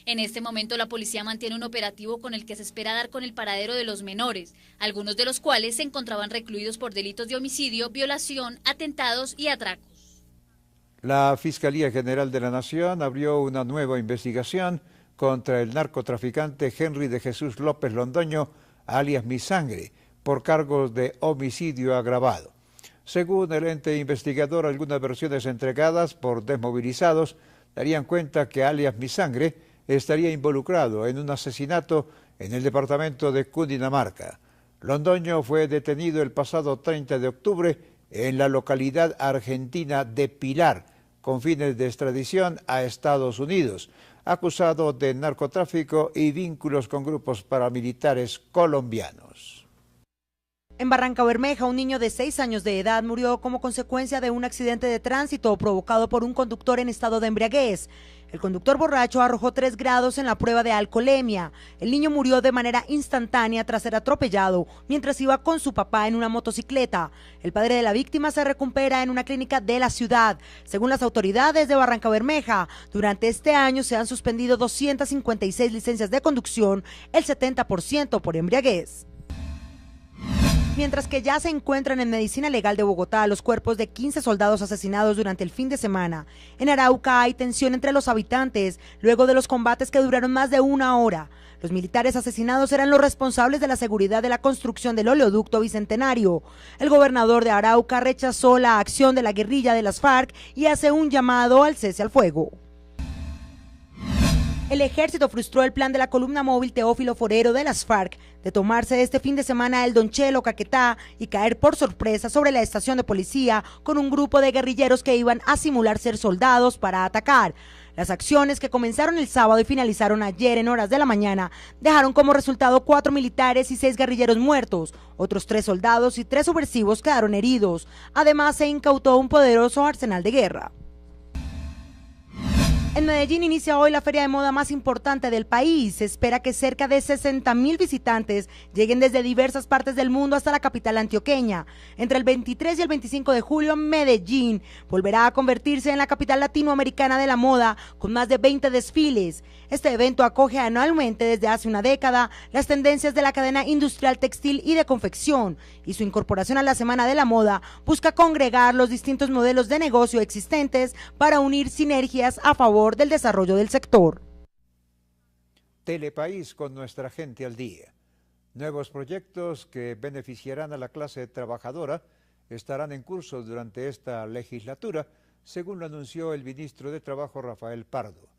En este momento la policía mantiene un operativo con el que se espera dar con el paradero de los menores, algunos de los cuales se encontraban recluidos por delitos de homicidio, violación, atentados y atracos. La Fiscalía General de la Nación abrió una nueva investigación contra el narcotraficante Henry de Jesús López Londoño, alias Mi Sangre, por cargos de homicidio agravado. Según el ente investigador, algunas versiones entregadas por desmovilizados darían cuenta que alias Mi Sangre estaría involucrado en un asesinato en el departamento de Cundinamarca. Londoño fue detenido el pasado 30 de octubre en la localidad argentina de Pilar, con fines de extradición a Estados Unidos, acusado de narcotráfico y vínculos con grupos paramilitares colombianos. En Barrancabermeja, un niño de 6 años de edad murió como consecuencia de un accidente de tránsito provocado por un conductor en estado de embriaguez. El conductor borracho arrojó 3 grados en la prueba de alcoholemia. El niño murió de manera instantánea tras ser atropellado mientras iba con su papá en una motocicleta. El padre de la víctima se recupera en una clínica de la ciudad. Según las autoridades de Barrancabermeja, durante este año se han suspendido 256 licencias de conducción, el 70% por embriaguez. Mientras que ya se encuentran en Medicina Legal de Bogotá los cuerpos de 15 soldados asesinados durante el fin de semana. En Arauca hay tensión entre los habitantes luego de los combates que duraron más de 1 hora. Los militares asesinados eran los responsables de la seguridad de la construcción del oleoducto Bicentenario. El gobernador de Arauca rechazó la acción de la guerrilla de las FARC y hace un llamado al cese al fuego. El ejército frustró el plan de la columna móvil Teófilo Forero de las FARC de tomarse este fin de semana el Don Chelo, Caquetá y caer por sorpresa sobre la estación de policía con un grupo de guerrilleros que iban a simular ser soldados para atacar. Las acciones que comenzaron el sábado y finalizaron ayer en horas de la mañana dejaron como resultado 4 militares y 6 guerrilleros muertos. Otros 3 soldados y 3 subversivos quedaron heridos. Además, se incautó un poderoso arsenal de guerra. En Medellín inicia hoy la feria de moda más importante del país. Se espera que cerca de 60.000 visitantes lleguen desde diversas partes del mundo hasta la capital antioqueña. Entre el 23 y el 25 de julio, Medellín volverá a convertirse en la capital latinoamericana de la moda, con más de 20 desfiles. Este evento acoge anualmente desde hace una década las tendencias de la cadena industrial textil y de confección, y su incorporación a la Semana de la Moda busca congregar los distintos modelos de negocio existentes para unir sinergias a favor del desarrollo del sector. Telepaís con nuestra gente al día. Nuevos proyectos que beneficiarán a la clase trabajadora estarán en curso durante esta legislatura, según lo anunció el ministro de Trabajo Rafael Pardo.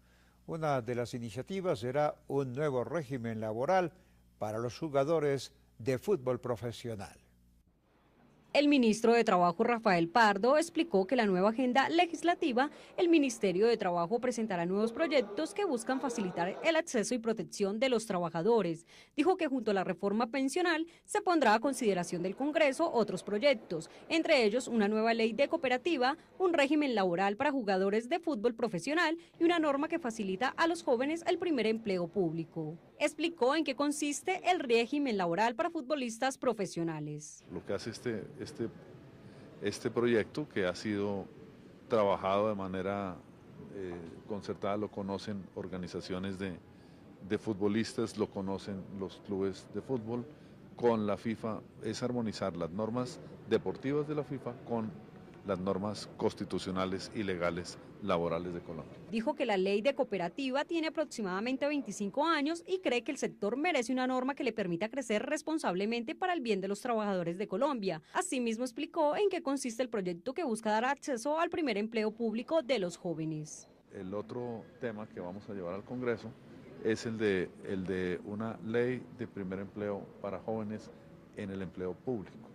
Una de las iniciativas será un nuevo régimen laboral para los jugadores de fútbol profesional. El ministro de Trabajo, Rafael Pardo, explicó que la nueva agenda legislativa, el Ministerio de Trabajo presentará nuevos proyectos que buscan facilitar el acceso y protección de los trabajadores. Dijo que junto a la reforma pensional se pondrá a consideración del Congreso otros proyectos, entre ellos una nueva ley de cooperativa, un régimen laboral para jugadores de fútbol profesional y una norma que facilita a los jóvenes el primer empleo público. Explicó en qué consiste el régimen laboral para futbolistas profesionales. Lo que hace este proyecto, que ha sido trabajado de manera concertada, lo conocen organizaciones de futbolistas, lo conocen los clubes de fútbol. Con la FIFA es armonizar las normas deportivas de la FIFA con las normas constitucionales y legales laborales de Colombia. Dijo que la ley de cooperativa tiene aproximadamente 25 años y cree que el sector merece una norma que le permita crecer responsablemente para el bien de los trabajadores de Colombia. Asimismo explicó en qué consiste el proyecto que busca dar acceso al primer empleo público de los jóvenes. El otro tema que vamos a llevar al Congreso es el de una ley de primer empleo para jóvenes en el empleo público.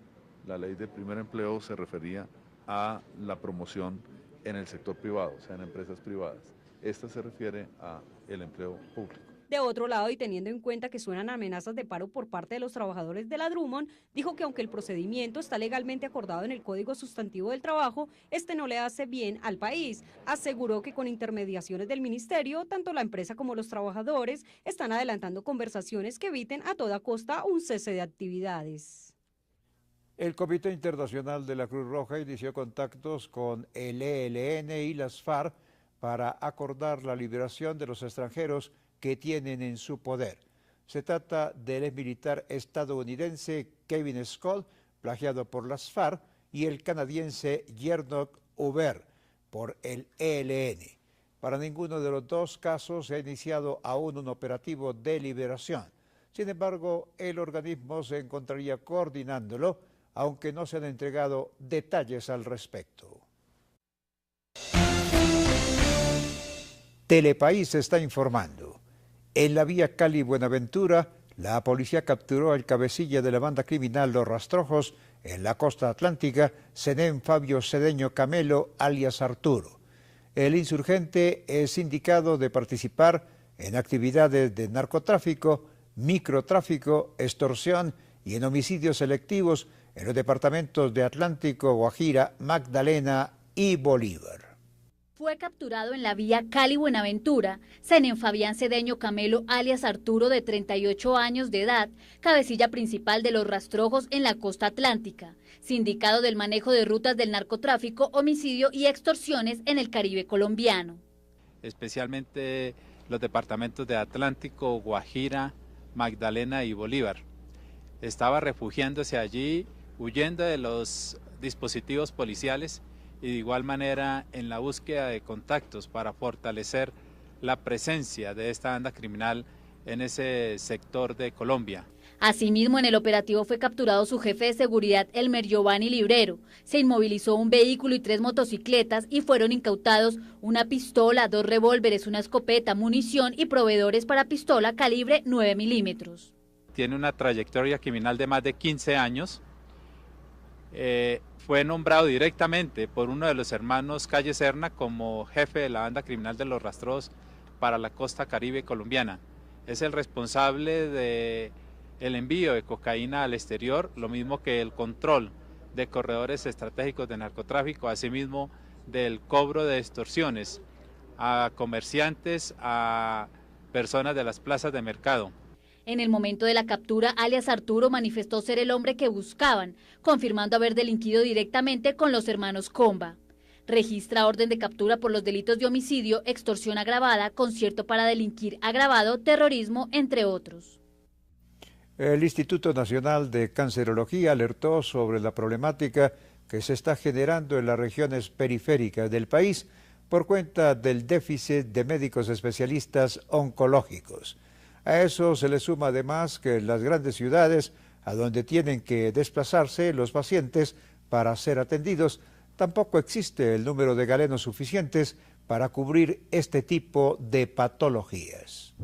La ley de primer empleo se refería a la promoción en el sector privado, o sea, en empresas privadas. Esta se refiere al empleo público. De otro lado, y teniendo en cuenta que suenan amenazas de paro por parte de los trabajadores de la Drummond, dijo que aunque el procedimiento está legalmente acordado en el Código Sustantivo del Trabajo, este no le hace bien al país. Aseguró que con intermediaciones del ministerio, tanto la empresa como los trabajadores están adelantando conversaciones que eviten a toda costa un cese de actividades. El Comité Internacional de la Cruz Roja inició contactos con el ELN y las FARC para acordar la liberación de los extranjeros que tienen en su poder. Se trata del exmilitar estadounidense Kevin Scott, plagiado por las FARC, y el canadiense Gernot Huber, por el ELN. Para ninguno de los dos casos se ha iniciado aún un operativo de liberación. Sin embargo, el organismo se encontraría coordinándolo, aunque no se han entregado detalles al respecto. Telepaís está informando. En la vía Cali-Buenaventura, la policía capturó al cabecilla de la banda criminal Los Rastrojos en la costa atlántica, Zenén Fabio Cedeño Camelo, alias Arturo. El insurgente es indicado de participar en actividades de narcotráfico, microtráfico, extorsión y en homicidios selectivos en los departamentos de Atlántico, Guajira, Magdalena y Bolívar. Fue capturado en la vía Cali-Buenaventura, Zenén Fabián Cedeño Camelo, alias Arturo, de 38 años de edad, cabecilla principal de Los Rastrojos en la costa atlántica, sindicado del manejo de rutas del narcotráfico, homicidio y extorsiones en el Caribe colombiano. Especialmente los departamentos de Atlántico, Guajira, Magdalena y Bolívar. Estaba refugiándose allí, huyendo de los dispositivos policiales y de igual manera en la búsqueda de contactos para fortalecer la presencia de esta banda criminal en ese sector de Colombia. Asimismo, en el operativo fue capturado su jefe de seguridad, Elmer Giovanni Librero. Se inmovilizó un vehículo y 3 motocicletas y fueron incautados una pistola, 2 revólveres, una escopeta, munición y proveedores para pistola calibre 9 milímetros. Tiene una trayectoria criminal de más de 15 años. Fue nombrado directamente por uno de los hermanos Calle Serna como jefe de la banda criminal de Los Rastrojos para la costa caribe colombiana. Es el responsable del envío de cocaína al exterior, lo mismo que el control de corredores estratégicos de narcotráfico, asimismo del cobro de extorsiones a comerciantes, a personas de las plazas de mercado. En el momento de la captura, alias Arturo manifestó ser el hombre que buscaban, confirmando haber delinquido directamente con los hermanos Comba. Registra orden de captura por los delitos de homicidio, extorsión agravada, concierto para delinquir agravado, terrorismo, entre otros. El Instituto Nacional de Cancerología alertó sobre la problemática que se está generando en las regiones periféricas del país por cuenta del déficit de médicos especialistas oncológicos. A eso se le suma además que en las grandes ciudades, a donde tienen que desplazarse los pacientes para ser atendidos, tampoco existe el número de galenos suficientes para cubrir este tipo de patologías.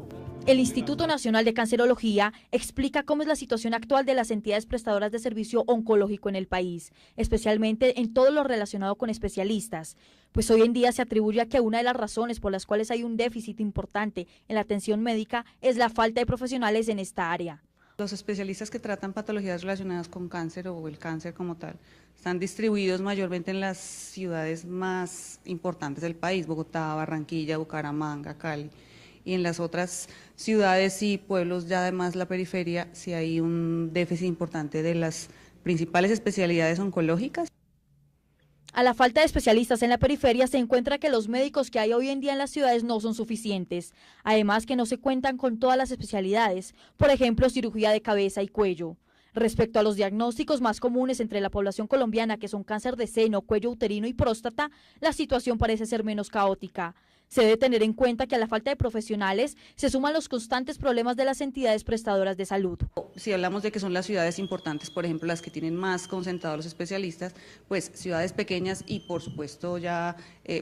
El Instituto Nacional de Cancerología explica cómo es la situación actual de las entidades prestadoras de servicio oncológico en el país, especialmente en todo lo relacionado con especialistas, pues hoy en día se atribuye a que una de las razones por las cuales hay un déficit importante en la atención médica es la falta de profesionales en esta área. Los especialistas que tratan patologías relacionadas con cáncer o el cáncer como tal están distribuidos mayormente en las ciudades más importantes del país, Bogotá, Barranquilla, Bucaramanga, Cali, y en las otras ciudades y pueblos ya además la periferia sí hay un déficit importante de las principales especialidades oncológicas. A la falta de especialistas en la periferia se encuentra que los médicos que hay hoy en día en las ciudades no son suficientes, además que no se cuentan con todas las especialidades, por ejemplo cirugía de cabeza y cuello. Respecto a los diagnósticos más comunes entre la población colombiana, que son cáncer de seno, cuello uterino y próstata, la situación parece ser menos caótica. Se debe tener en cuenta que a la falta de profesionales se suman los constantes problemas de las entidades prestadoras de salud. Si hablamos de que son las ciudades importantes, por ejemplo, las que tienen más concentrados los especialistas, pues ciudades pequeñas y por supuesto ya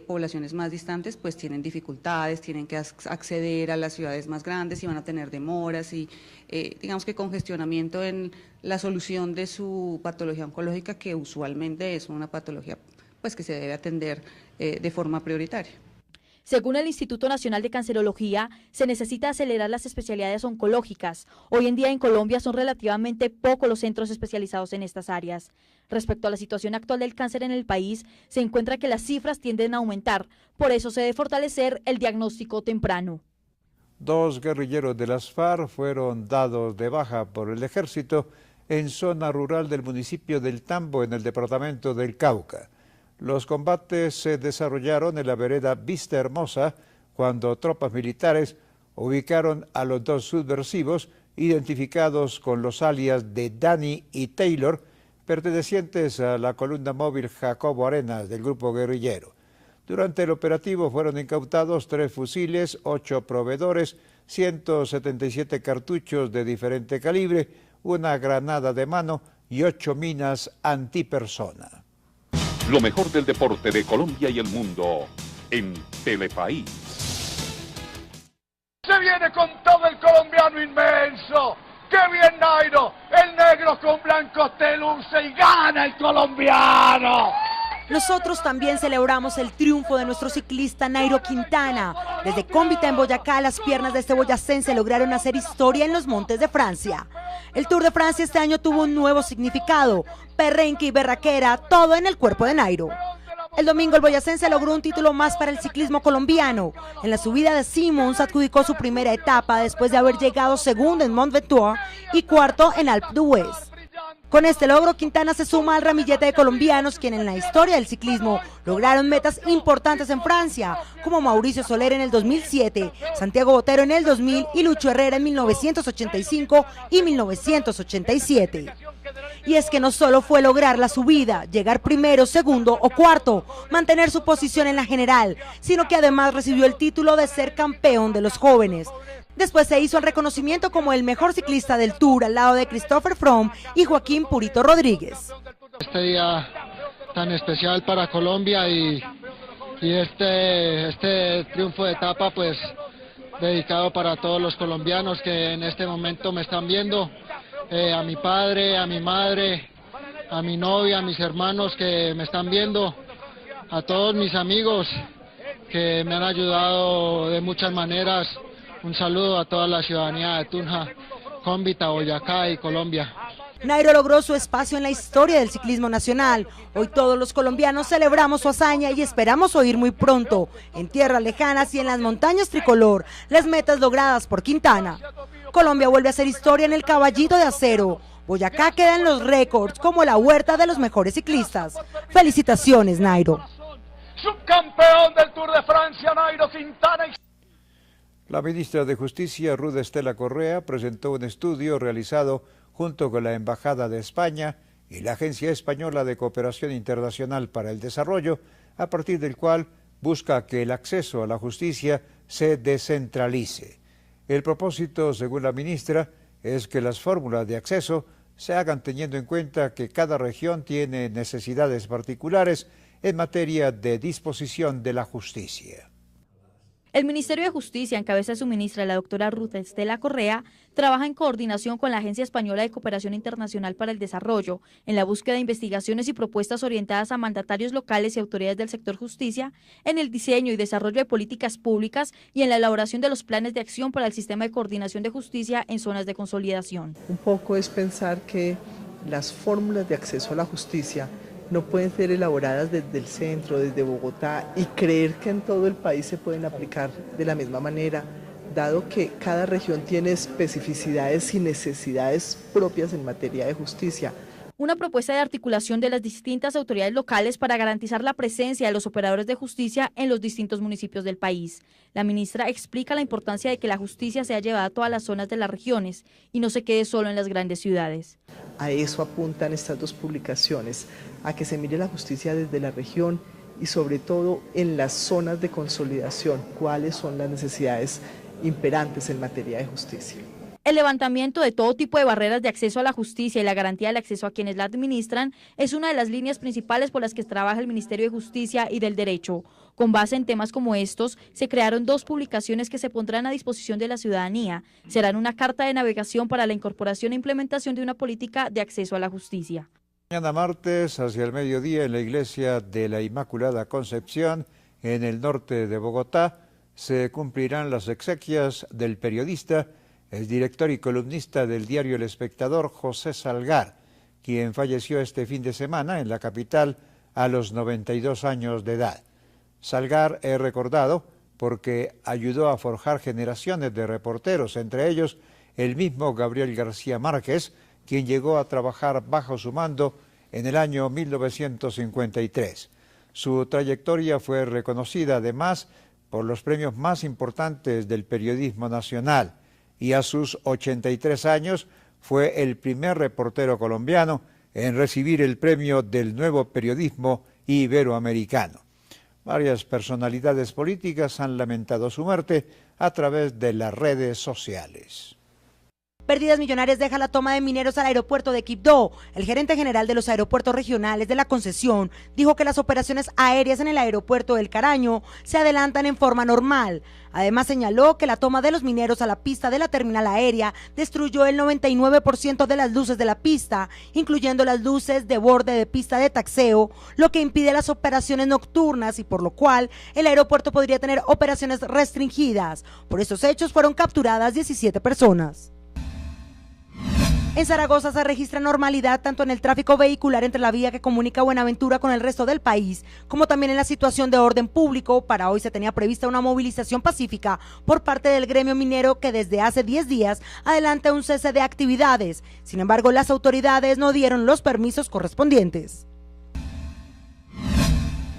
poblaciones más distantes, pues tienen dificultades, tienen que acceder a las ciudades más grandes y van a tener demoras y digamos que congestionamiento en la solución de su patología oncológica, que usualmente es una patología pues que se debe atender de forma prioritaria. Según el Instituto Nacional de Cancerología, se necesita acelerar las especialidades oncológicas. Hoy en día en Colombia son relativamente pocos los centros especializados en estas áreas. Respecto a la situación actual del cáncer en el país, se encuentra que las cifras tienden a aumentar. Por eso se debe fortalecer el diagnóstico temprano. 2 guerrilleros de las FARC fueron dados de baja por el ejército en zona rural del municipio del Tambo, en el departamento del Cauca. Los combates se desarrollaron en la vereda Vista Hermosa cuando tropas militares ubicaron a los 2 subversivos identificados con los alias de Dani y Taylor, pertenecientes a la columna móvil Jacobo Arenas del grupo guerrillero. Durante el operativo fueron incautados 3 fusiles, 8 proveedores, 177 cartuchos de diferente calibre, una granada de mano y 8 minas antipersona. Lo mejor del deporte de Colombia y el mundo en Telepaís. Se viene con todo el colombiano inmenso. ¡Qué bien, Nairo! El negro con blanco te luce y gana el colombiano. Nosotros también celebramos el triunfo de nuestro ciclista Nairo Quintana. Desde Cómbita en Boyacá, las piernas de este boyacense lograron hacer historia en los montes de Francia. El Tour de Francia este año tuvo un nuevo significado, perrenque y berraquera, todo en el cuerpo de Nairo. El domingo el boyacense logró un título más para el ciclismo colombiano. En la subida de Simons adjudicó su primera etapa después de haber llegado segundo en Mont Ventoux y cuarto en Alpe d'Huez. Con este logro, Quintana se suma al ramillete de colombianos quienes en la historia del ciclismo lograron metas importantes en Francia, como Mauricio Soler en el 2007, Santiago Botero en el 2000 y Lucho Herrera en 1985 y 1987. Y es que no solo fue lograr la subida, llegar primero, segundo o cuarto, mantener su posición en la general, sino que además recibió el título de ser campeón de los jóvenes. Después se hizo el reconocimiento como el mejor ciclista del Tour al lado de Christopher Froome y Joaquín Purito Rodríguez. Este día tan especial para Colombia y este triunfo de etapa pues dedicado para todos los colombianos que en este momento me están viendo, a mi padre, a mi madre, a mi novia, a mis hermanos que me están viendo, a todos mis amigos que me han ayudado de muchas maneras. Un saludo a toda la ciudadanía de Tunja, Cómbita, Boyacá y Colombia. Nairo logró su espacio en la historia del ciclismo nacional. Hoy todos los colombianos celebramos su hazaña y esperamos oír muy pronto, en tierras lejanas y en las montañas tricolor, las metas logradas por Quintana. Colombia vuelve a hacer historia en el caballito de acero. Boyacá queda en los récords como la huerta de los mejores ciclistas. Felicitaciones, Nairo. Subcampeón del Tour de Francia, Nairo Quintana. La ministra de Justicia, Ruth Estela Correa, presentó un estudio realizado junto con la Embajada de España y la Agencia Española de Cooperación Internacional para el Desarrollo, a partir del cual busca que el acceso a la justicia se descentralice. El propósito, según la ministra, es que las fórmulas de acceso se hagan teniendo en cuenta que cada región tiene necesidades particulares en materia de disposición de la justicia. El Ministerio de Justicia, en cabeza de su ministra, la doctora Ruth Estela Correa, trabaja en coordinación con la Agencia Española de Cooperación Internacional para el Desarrollo en la búsqueda de investigaciones y propuestas orientadas a mandatarios locales y autoridades del sector justicia, en el diseño y desarrollo de políticas públicas y en la elaboración de los planes de acción para el sistema de coordinación de justicia en zonas de consolidación. Un poco es pensar que las fórmulas de acceso a la justicia no pueden ser elaboradas desde el centro, desde Bogotá, y creer que en todo el país se pueden aplicar de la misma manera, dado que cada región tiene especificidades y necesidades propias en materia de justicia. una propuesta de articulación de las distintas autoridades locales para garantizar la presencia de los operadores de justicia en los distintos municipios del país. La ministra explica la importancia de que la justicia sea llevada a todas las zonas de las regiones y no se quede solo en las grandes ciudades. A eso apuntan estas dos publicaciones, a que se mire la justicia desde la región y sobre todo en las zonas de consolidación, cuáles son las necesidades imperantes en materia de justicia. El levantamiento de todo tipo de barreras de acceso a la justicia y la garantía del acceso a quienes la administran es una de las líneas principales por las que trabaja el Ministerio de Justicia y del Derecho. Con base en temas como estos, se crearon dos publicaciones que se pondrán a disposición de la ciudadanía. Serán una carta de navegación para la incorporación e implementación de una política de acceso a la justicia. Mañana martes, hacia el mediodía, en la iglesia de la Inmaculada Concepción, en el norte de Bogotá, se cumplirán las exequias del periodista, el director y columnista del diario El Espectador, José Salgar, quien falleció este fin de semana en la capital a los 92 años de edad. Salgar es recordado porque ayudó a forjar generaciones de reporteros, entre ellos el mismo Gabriel García Márquez, quien llegó a trabajar bajo su mando en el año 1953. Su trayectoria fue reconocida además por los premios más importantes del periodismo nacional, y a sus 83 años fue el primer reportero colombiano en recibir el premio del nuevo periodismo iberoamericano. Varias personalidades políticas han lamentado su muerte a través de las redes sociales. Pérdidas millonarias deja la toma de mineros al aeropuerto de Quibdó. El gerente general de los aeropuertos regionales de la concesión dijo que las operaciones aéreas en el aeropuerto del Caraño se adelantan en forma normal. Además señaló que la toma de los mineros a la pista de la terminal aérea destruyó el 99% de las luces de la pista, incluyendo las luces de borde de pista de taxeo, lo que impide las operaciones nocturnas y por lo cual el aeropuerto podría tener operaciones restringidas. Por estos hechos fueron capturadas 17 personas. En Zaragoza se registra normalidad tanto en el tráfico vehicular entre la vía que comunica Buenaventura con el resto del país, como también en la situación de orden público. Para hoy se tenía prevista una movilización pacífica por parte del gremio minero que desde hace 10 días adelanta un cese de actividades. Sin embargo, las autoridades no dieron los permisos correspondientes.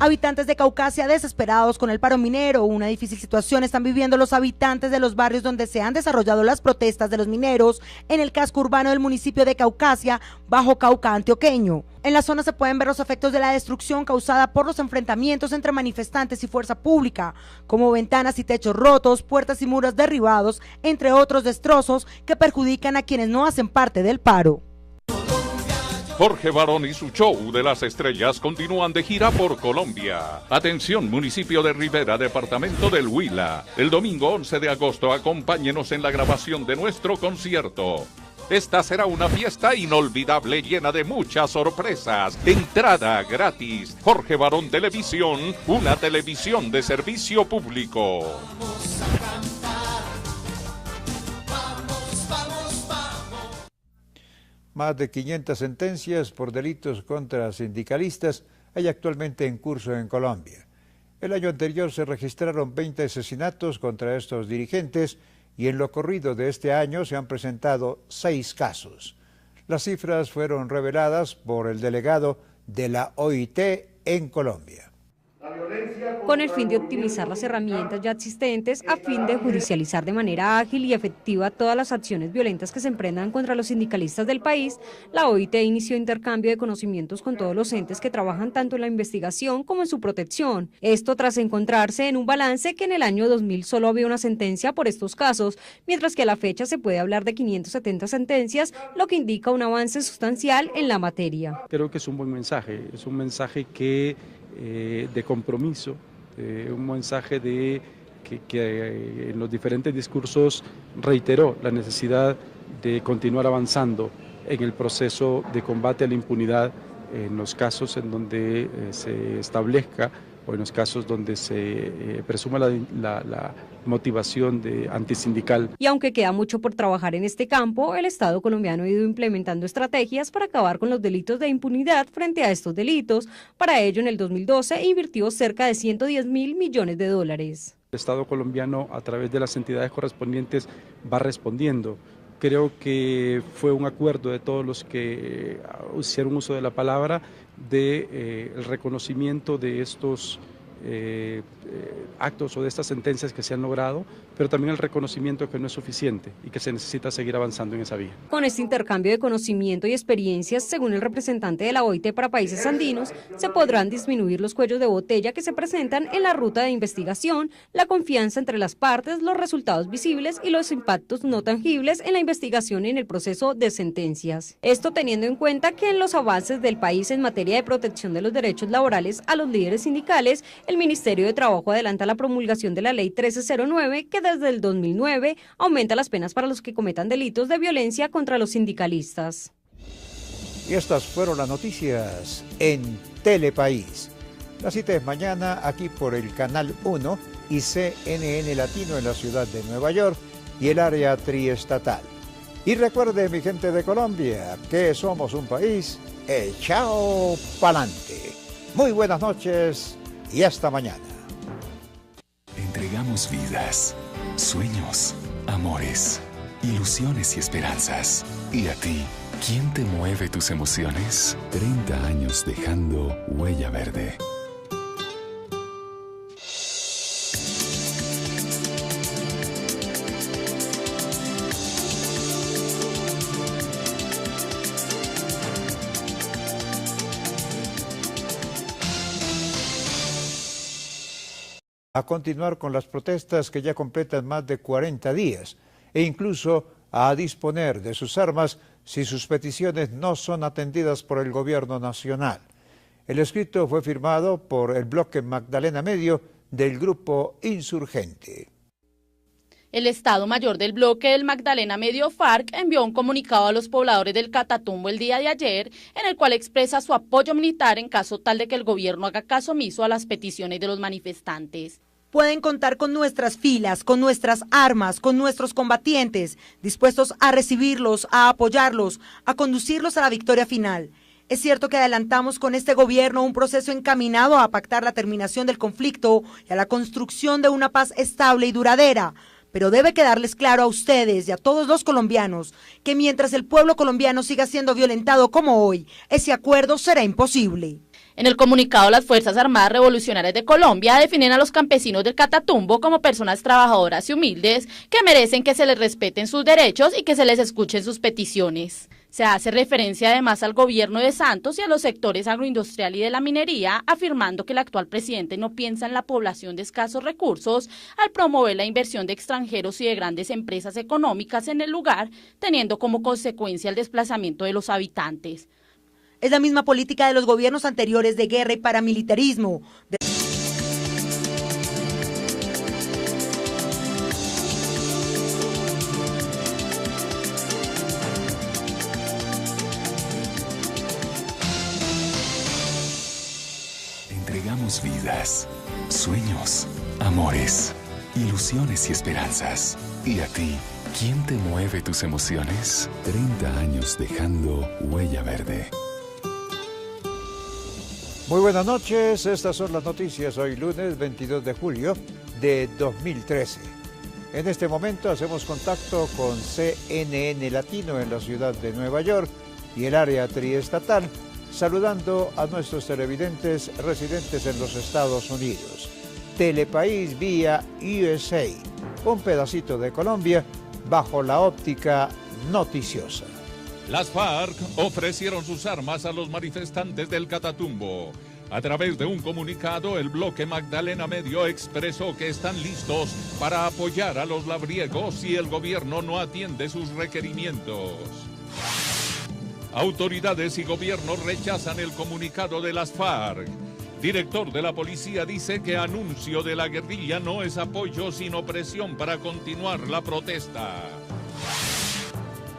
Habitantes de Caucasia desesperados con el paro minero. Una difícil situación están viviendo los habitantes de los barrios donde se han desarrollado las protestas de los mineros en el casco urbano del municipio de Caucasia, Bajo Cauca antioqueño. En la zona se pueden ver los efectos de la destrucción causada por los enfrentamientos entre manifestantes y fuerza pública, como ventanas y techos rotos, puertas y muros derribados, entre otros destrozos que perjudican a quienes no hacen parte del paro. Jorge Barón y su show de las estrellas continúan de gira por Colombia. Atención, municipio de Rivera, departamento del Huila. El domingo 11 de agosto acompáñenos en la grabación de nuestro concierto. Esta será una fiesta inolvidable llena de muchas sorpresas. Entrada gratis. Jorge Barón Televisión, una televisión de servicio público. Más de 500 sentencias por delitos contra sindicalistas hay actualmente en curso en Colombia. El año anterior se registraron 20 asesinatos contra estos dirigentes y en lo corrido de este año se han presentado 6 casos. Las cifras fueron reveladas por el delegado de la OIT en Colombia. Con el fin de optimizar las herramientas ya existentes a fin de judicializar de manera ágil y efectiva todas las acciones violentas que se emprendan contra los sindicalistas del país, la OIT inició intercambio de conocimientos con todos los entes que trabajan tanto en la investigación como en su protección. Esto tras encontrarse en un balance que en el año 2000 solo había una sentencia por estos casos, mientras que a la fecha se puede hablar de 570 sentencias, lo que indica un avance sustancial en la materia. Creo que es un buen mensaje, es un mensaje de compromiso, un mensaje que en los diferentes discursos reiteró la necesidad de continuar avanzando en el proceso de combate a la impunidad en los casos en donde se establezca o en los casos donde se presuma la motivación de antisindical. Y aunque queda mucho por trabajar en este campo, el Estado colombiano ha ido implementando estrategias para acabar con los delitos de impunidad frente a estos delitos. Para ello, en el 2012 invirtió cerca de 110.000 millones de dólares. El Estado colombiano, a través de las entidades correspondientes, va respondiendo Creo que fue un acuerdo de todos los que hicieron uso de la palabra de el reconocimiento de estos actos o de estas sentencias que se han logrado, pero también el reconocimiento que no es suficiente y que se necesita seguir avanzando en esa vía. Con este intercambio de conocimiento y experiencias, según el representante de la OIT para países andinos, se podrán disminuir los cuellos de botella que se presentan en la ruta de investigación, la confianza entre las partes, los resultados visibles y los impactos no tangibles en la investigación y en el proceso de sentencias. Esto teniendo en cuenta que en los avances del país en materia de protección de los derechos laborales a los líderes sindicales, el Ministerio de Trabajo adelanta la promulgación de la Ley 1309, que desde el 2009 aumenta las penas para los que cometan delitos de violencia contra los sindicalistas. Y estas fueron las noticias en Telepaís. La cita es mañana aquí por el Canal 1 y CNN Latino en la ciudad de Nueva York y el área triestatal. Y recuerde, mi gente de Colombia, que somos un país echado pa'lante. Muy buenas noches y hasta mañana. Entregamos vidas, sueños, amores, ilusiones y esperanzas. ¿Y a ti? ¿Quién te mueve tus emociones? 30 años dejando huella verde. A continuar con las protestas que ya completan más de 40 días e incluso a disponer de sus armas si sus peticiones no son atendidas por el gobierno nacional. El escrito fue firmado por el bloque Magdalena Medio del grupo insurgente. El Estado Mayor del bloque del Magdalena Medio FARC envió un comunicado a los pobladores del Catatumbo el día de ayer, en el cual expresa su apoyo militar en caso tal de que el gobierno haga caso omiso a las peticiones de los manifestantes. Pueden contar con nuestras filas, con nuestras armas, con nuestros combatientes, dispuestos a recibirlos, a apoyarlos, a conducirlos a la victoria final. Es cierto que adelantamos con este gobierno un proceso encaminado a pactar la terminación del conflicto y a la construcción de una paz estable y duradera. Pero debe quedarles claro a ustedes y a todos los colombianos que mientras el pueblo colombiano siga siendo violentado como hoy, ese acuerdo será imposible. En el comunicado, las Fuerzas Armadas Revolucionarias de Colombia definen a los campesinos del Catatumbo como personas trabajadoras y humildes que merecen que se les respeten sus derechos y que se les escuchen sus peticiones. Se hace referencia además al gobierno de Santos y a los sectores agroindustrial y de la minería, afirmando que el actual presidente no piensa en la población de escasos recursos al promover la inversión de extranjeros y de grandes empresas económicas en el lugar, teniendo como consecuencia el desplazamiento de los habitantes. Es la misma política de los gobiernos anteriores de guerra y paramilitarismo. Entregamos vidas, sueños, amores, ilusiones y esperanzas. ¿Y a ti? ¿Quién te mueve tus emociones? 30 años dejando huella verde. Muy buenas noches, estas son las noticias hoy lunes 22 de julio de 2013. En este momento hacemos contacto con CNN Latino en la ciudad de Nueva York y el área triestatal, saludando a nuestros televidentes residentes en los Estados Unidos. Telepaís vía USA, un pedacito de Colombia bajo la óptica noticiosa. Las FARC ofrecieron sus armas a los manifestantes del Catatumbo. A través de un comunicado, el bloque Magdalena Medio expresó que están listos para apoyar a los labriegos si el gobierno no atiende sus requerimientos. Autoridades y gobierno rechazan el comunicado de las FARC. Director de la policía dice que anuncio de la guerrilla no es apoyo sino presión para continuar la protesta.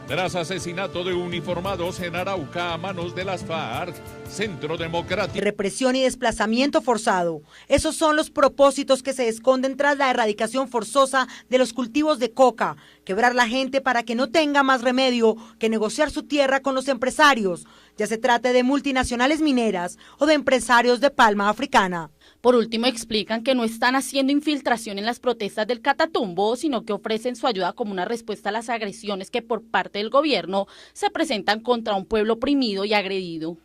Tras asesinato de uniformados en Arauca a manos de las FARC, Centro Democrático. Represión y desplazamiento forzado. Esos son los propósitos que se esconden tras la erradicación forzosa de los cultivos de coca, quebrar la gente para que no tenga más remedio que negociar su tierra con los empresarios, ya se trate de multinacionales mineras o de empresarios de palma africana. Por último, explican que no están haciendo infiltración en las protestas del Catatumbo, sino que ofrecen su ayuda como una respuesta a las agresiones que por parte del gobierno se presentan contra un pueblo oprimido y agredido.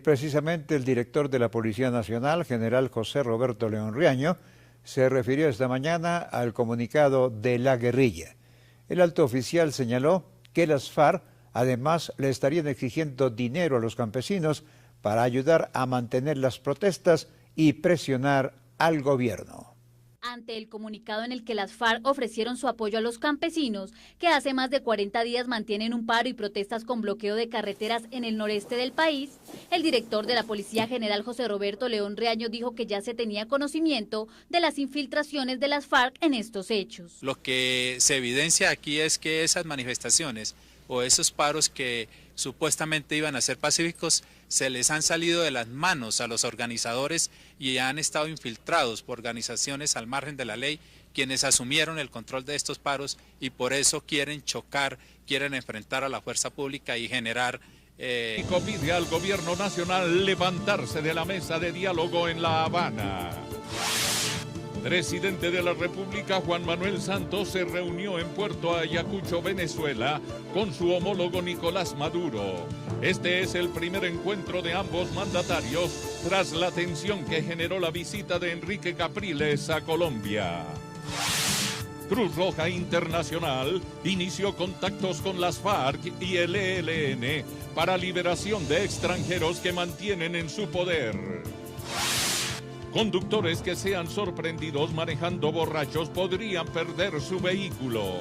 Precisamente el director de la Policía Nacional, general José Roberto León Riaño, se refirió esta mañana al comunicado de la guerrilla. El alto oficial señaló que las FARC además le estarían exigiendo dinero a los campesinos para ayudar a mantener las protestas y presionar al gobierno. Ante el comunicado en el que las FARC ofrecieron su apoyo a los campesinos, que hace más de 40 días mantienen un paro y protestas con bloqueo de carreteras en el noreste del país, el director de la Policía General José Roberto León Riaño dijo que ya se tenía conocimiento de las infiltraciones de las FARC en estos hechos. Lo que se evidencia aquí es que esas manifestaciones o esos paros que supuestamente iban a ser pacíficos, se les han salido de las manos a los organizadores y han estado infiltrados por organizaciones al margen de la ley, quienes asumieron el control de estos paros y por eso quieren chocar, quieren enfrentar a la fuerza pública y generar... Pide al gobierno nacional levantarse de la mesa de diálogo en La Habana. Presidente de la República Juan Manuel Santos se reunió en Puerto Ayacucho, Venezuela, con su homólogo Nicolás Maduro. Este es el primer encuentro de ambos mandatarios tras la tensión que generó la visita de Enrique Capriles a Colombia. Cruz Roja Internacional inició contactos con las FARC y el ELN para liberación de extranjeros que mantienen en su poder. Conductores que sean sorprendidos manejando borrachos podrían perder su vehículo.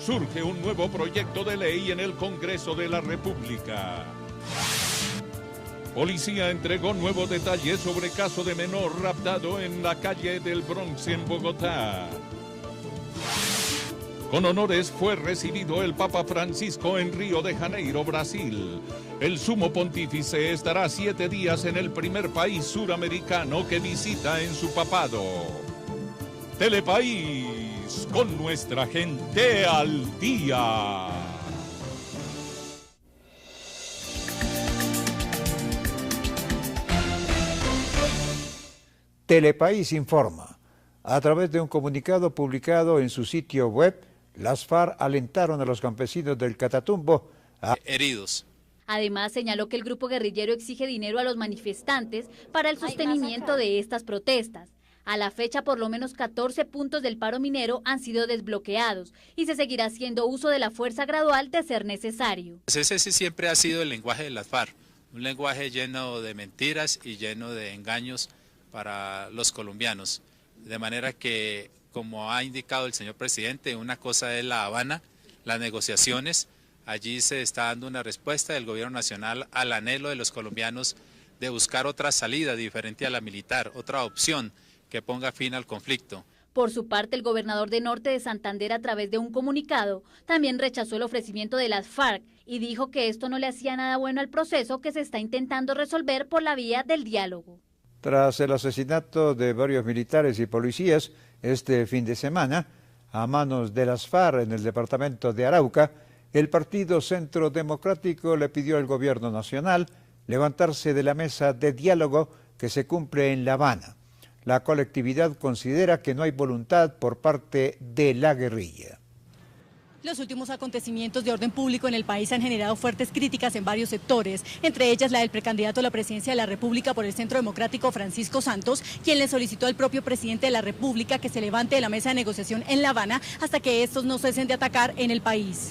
Surge un nuevo proyecto de ley en el Congreso de la República. Policía entregó nuevos detalles sobre caso de menor raptado en la calle del Bronx en Bogotá. Con honores fue recibido el Papa Francisco en Río de Janeiro, Brasil. El sumo pontífice estará 7 días en el primer país suramericano que visita en su papado. Telepaís, con nuestra gente al día. Telepaís informa. A través de un comunicado publicado en su sitio web, las FARC alentaron a los campesinos del Catatumbo a heridos. Además, señaló que el grupo guerrillero exige dinero a los manifestantes para el sostenimiento de estas protestas. A la fecha, por lo menos 14 puntos del paro minero han sido desbloqueados y se seguirá haciendo uso de la fuerza gradual de ser necesario. Ese siempre ha sido el lenguaje de las FARC, un lenguaje lleno de mentiras y lleno de engaños para los colombianos. De manera que, como ha indicado el señor presidente, una cosa es La Habana, las negociaciones. Allí se está dando una respuesta del gobierno nacional al anhelo de los colombianos de buscar otra salida diferente a la militar, otra opción que ponga fin al conflicto. Por su parte, el gobernador de Norte de Santander, a través de un comunicado, también rechazó el ofrecimiento de las FARC y dijo que esto no le hacía nada bueno al proceso que se está intentando resolver por la vía del diálogo. Tras el asesinato de varios militares y policías este fin de semana, a manos de las FARC en el departamento de Arauca, el Partido Centro Democrático le pidió al gobierno nacional levantarse de la mesa de diálogo que se cumple en La Habana. La colectividad considera que no hay voluntad por parte de la guerrilla. Los últimos acontecimientos de orden público en el país han generado fuertes críticas en varios sectores, entre ellas la del precandidato a la presidencia de la República por el Centro Democrático, Francisco Santos, quien le solicitó al propio presidente de la República que se levante de la mesa de negociación en La Habana hasta que estos no cesen de atacar en el país.